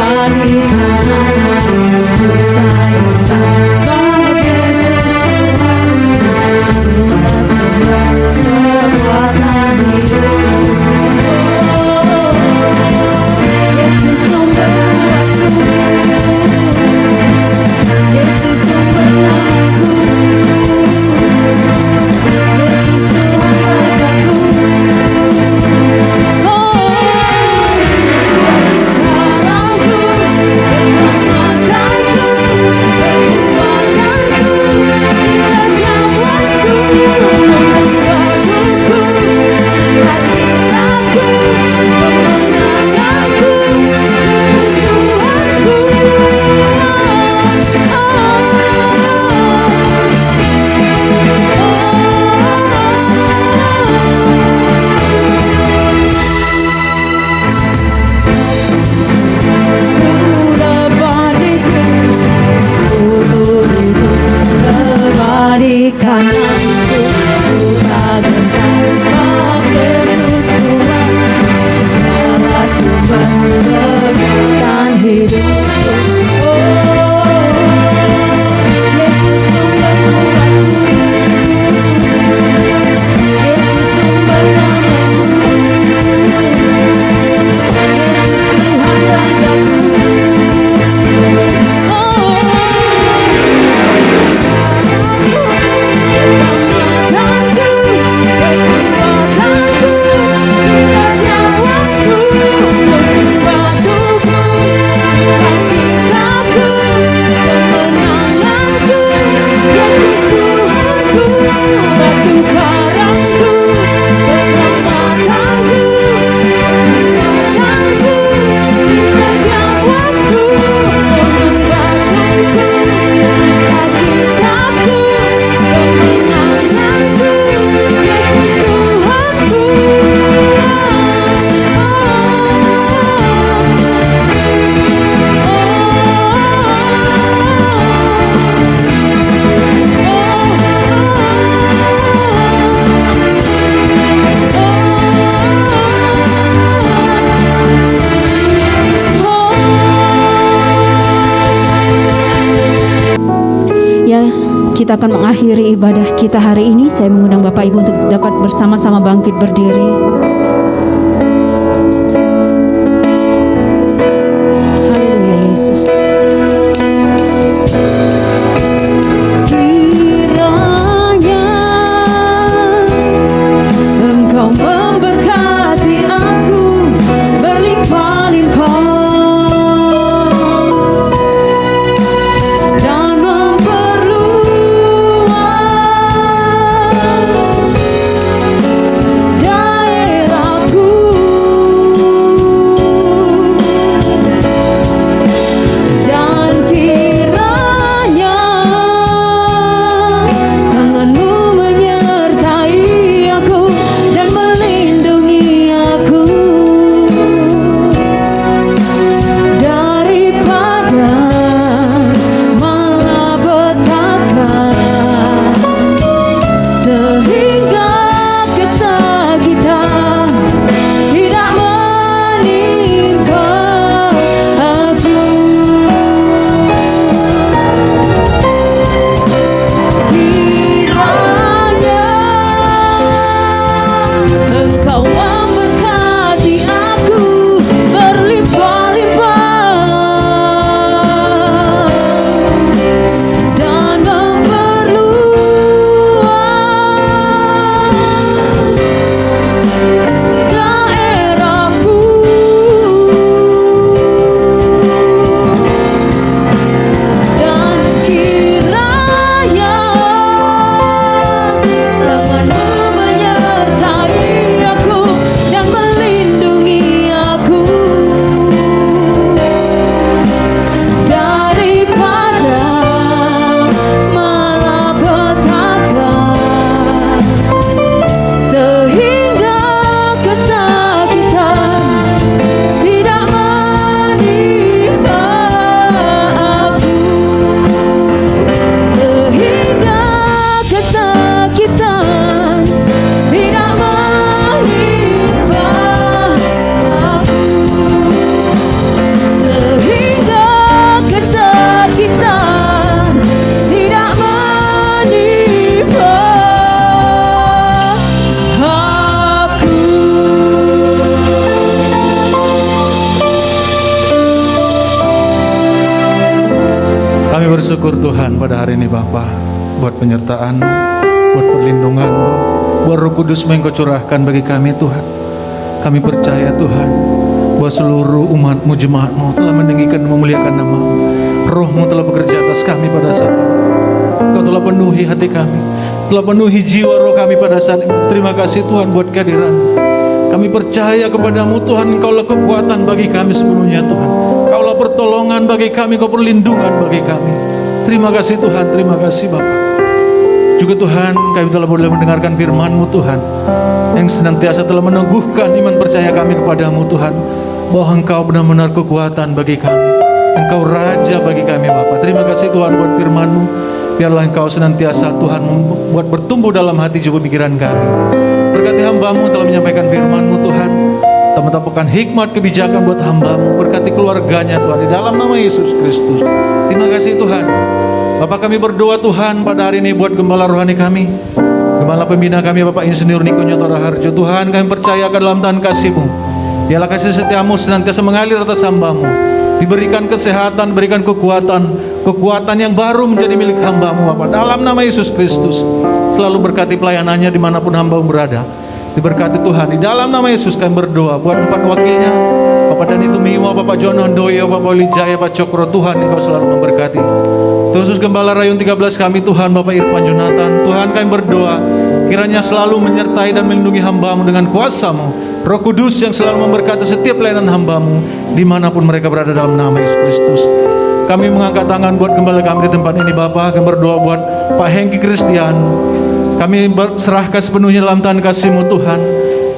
Speaker 6: kita akan mengakhiri ibadah kita hari ini. Saya mengundang Bapak Ibu untuk dapat bersama-sama bangkit berdiri. Haleluya Yesus. Kiranya Engkau memberkati aku berlimpah-limpah dan memperluas daerahku. Dan kiranya tangan-Mu menyertai aku dan melindungi aku daripada malapetaka, sehingga kesakitan tidak menimpa aku. Kiranya Engkau memberkati aku berlimpah-limpah dan memperluas daerahku. Dan kiranya tangan-Mu menyertai aku dan melindungi aku daripada malapetaka, sehingga kesakitan tidak menimpa aku, sehingga kesakitan tidak menimpa aku, sehingga kesakitan tidak menimpa aku.
Speaker 8: Kami bersyukur Tuhan pada hari ini Bapa, buat penyertaan, buat perlindungan-Mu, buat Roh Kudus-Mu yang Kau curahkan bagi kami Tuhan. Kami percaya Tuhan, bahwa seluruh umat-Mu, jemaat-Mu telah meninggikan dan memuliakan nama-Mu. Roh-Mu telah bekerja atas kami pada saat ini. Kau telah penuhi hati kami, telah penuhi jiwa roh kami pada saat ini. Terima kasih Tuhan buat kehadiran. Kami percaya kepadamu Tuhan, Engkaulah kekuatan bagi kami sepenuhnya Tuhan. Kaulah pertolongan bagi kami, Kau perlindungan bagi kami. Terima kasih Tuhan, terima kasih Bapa. Juga Tuhan, kami telah boleh mendengarkan firman-Mu Tuhan, yang senantiasa telah meneguhkan iman percaya kami kepadamu Tuhan, bahwa Engkau benar-benar kekuatan bagi kami, Engkau Raja bagi kami Bapa. Terima kasih Tuhan buat firman-Mu. Biarlah Engkau senantiasa Tuhan membuat bertumbuh dalam hati jiwa pikiran kami. Berkati hamba-Mu telah menyampaikan firman-Mu Tuhan, telah menetapkan hikmat kebijakan buat hamba-Mu. Berkati keluarganya Tuhan, di dalam nama Yesus Kristus. Terima kasih Tuhan. Bapak, kami berdoa Tuhan pada hari ini buat gembala rohani kami, Gembala pembina kami Bapak Insinyur Niko Nyoto Raharjo. Tuhan, kami percayakan dalam tangan kasih-Mu. Biarlah kasih setia-Mu senantiasa mengalir atas hamba-Mu. Diberikan kesehatan, berikan kekuatan yang baru menjadi milik hamba-Mu Bapak. Dalam nama Yesus Kristus, selalu berkati pelayanannya dimanapun hamba-Mu berada. Diberkati Tuhan. Di dalam nama Yesus kami berdoa buat 4 wakilnya, Bapak Dani Tumiwa, Bapak Jono Handoyo, Bapak Wijaya, Pak Cokro. Tuhan, Engkau selalu memberkati. Khusus Gembala Rayun 13 kami Tuhan, Bapak Irfan Jonathan. Tuhan, kami berdoa kiranya selalu menyertai dan melindungi hamba-Mu dengan kuasa-Mu. Roh Kudus yang selalu memberkati setiap pelayanan hamba-Mu dimanapun mereka berada, dalam nama Yesus Kristus. Kami mengangkat tangan buat gembala kami di tempat ini Bapak. Kami berdoa buat Pak Hengki Kristian. Kami serahkan sepenuhnya dalam tangan kasih-Mu Tuhan.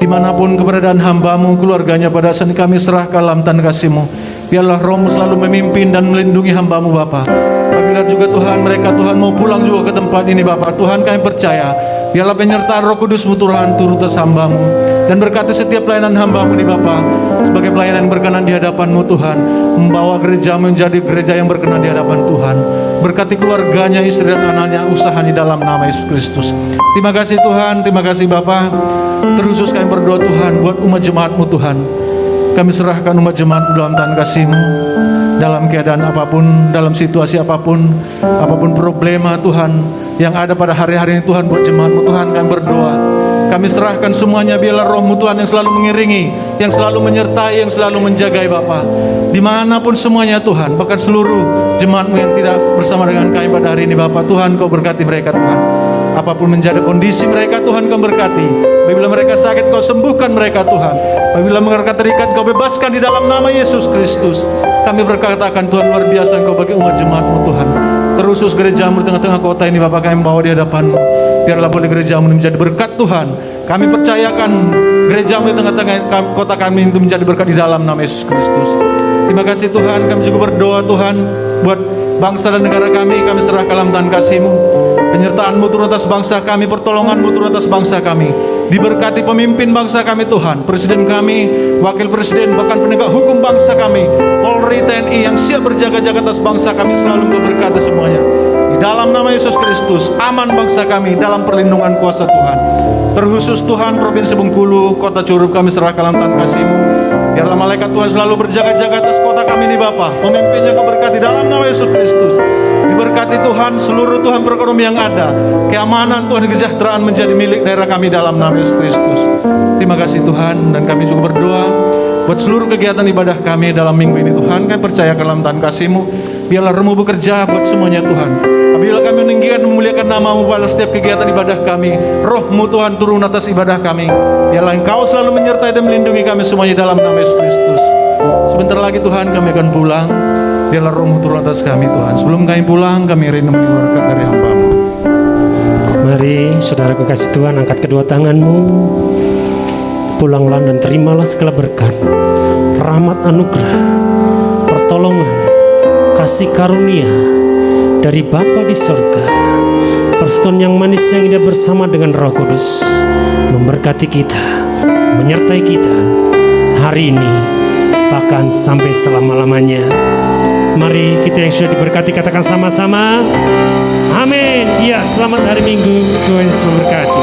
Speaker 8: Dimanapun keberadaan hamba-Mu, keluarganya pada saat ini kami serahkan dalam tangan kasih-Mu. Biarlah Roh-Mu selalu memimpin dan melindungi hamba-Mu Bapak. Apabila juga Tuhan mereka Tuhan mau pulang juga ke tempat ini Bapak, Tuhan kami percaya biarlah penyertaan Roh Kudus-Mu Tuhan turut atas hamba-Mu, dan berkati setiap pelayanan hamba-Mu di Bapak sebagai pelayanan yang berkenan di hadapan-Mu Tuhan, membawa gereja menjadi gereja yang berkenan di hadapan Tuhan. Berkati keluarganya, istri dan anaknya, usahanya dalam nama Yesus Kristus. Terima kasih Tuhan, terima kasih Bapa. Terkhusus kami berdoa Tuhan buat umat jemaat-Mu Tuhan. Kami serahkan umat jemaat dalam tangan kasih-Mu. Dalam keadaan apapun, dalam situasi apapun, apapun problema Tuhan yang ada pada hari-hari ini Tuhan, buat jemaat-Mu Tuhan kami berdoa. Kami serahkan semuanya, biarlah roh-Mu Tuhan yang selalu mengiringi, yang selalu menyertai, yang selalu menjagai Bapa. Dimanapun semuanya Tuhan, bahkan seluruh jemaat-Mu yang tidak bersama dengan kami pada hari ini Bapa, Tuhan Kau berkati mereka Tuhan. Apapun menjadi kondisi mereka Tuhan, Kau berkati. Apabila mereka sakit, Kau sembuhkan mereka Tuhan. Apabila mereka terikat, Kau bebaskan di dalam nama Yesus Kristus. Kami berkatakan Tuhan, luar biasa Engkau bagi umat jemaat-Mu Tuhan. Terusus gereja-Mu di tengah-tengah kota ini Bapa, kami bawa di hadapan-Mu. Biarlah boleh gereja-Mu menjadi berkat Tuhan. Kami percayakan gereja-Mu di tengah-tengah kota kami itu menjadi berkat di dalam nama Yesus Kristus. Terima kasih Tuhan, kami juga berdoa Tuhan buat bangsa dan negara kami serahkan dalam tangan kasih-Mu. Penyertaan-Mu turun atas bangsa kami, pertolongan-Mu turun atas bangsa kami. Diberkati pemimpin bangsa kami Tuhan, presiden kami, wakil presiden, bahkan penegak hukum bangsa kami, Polri, TNI yang siap berjaga-jaga atas bangsa kami, selalu Engkau berkati semuanya. Di dalam nama Yesus Kristus, aman bangsa kami dalam perlindungan kuasa Tuhan. Terkhusus Tuhan, Provinsi Bengkulu, Kota Curup kami serahkan dalam tangan kasih-Mu. Biarlah malaikat Tuhan selalu berjaga-jaga atas kota kami ini Bapa. Pemimpinnya Kau berkati dalam nama Yesus Kristus. Diberkati Tuhan, seluruh Tuhan perekonomian yang ada. Keamanan Tuhan, kesejahteraan menjadi milik daerah kami dalam nama Yesus Kristus. Terima kasih Tuhan, dan kami juga berdoa buat seluruh kegiatan ibadah kami dalam minggu ini Tuhan. Kami percaya dalam tangan kasih-Mu. Biarlah Roh-Mu bekerja buat semuanya Tuhan. Apabila kami meninggikan memuliakan nama-Mu pada setiap kegiatan ibadah kami, Roh-Mu Tuhan turun atas ibadah kami. Biarlah Engkau selalu menyertai dan melindungi kami semuanya dalam nama Yesus Kristus. Sebentar lagi Tuhan kami akan pulang. Biarlah Roh-Mu turun atas kami Tuhan. Sebelum kami pulang, kami rindu menerima berkat dari hamba-Mu.
Speaker 7: Mari saudara kekasih Tuhan, angkat kedua tanganmu. Pulanglah dan terimalah segala berkat, rahmat anugerah, pertolongan, kasih karunia dari Bapa di sorga. Persekutuan yang manis yang indah bersama dengan Roh Kudus memberkati kita, menyertai kita hari ini, bahkan sampai selama-lamanya. Mari kita yang sudah diberkati katakan sama-sama, amin. Ya, selamat hari Minggu, Tuhan Yesus memberkati.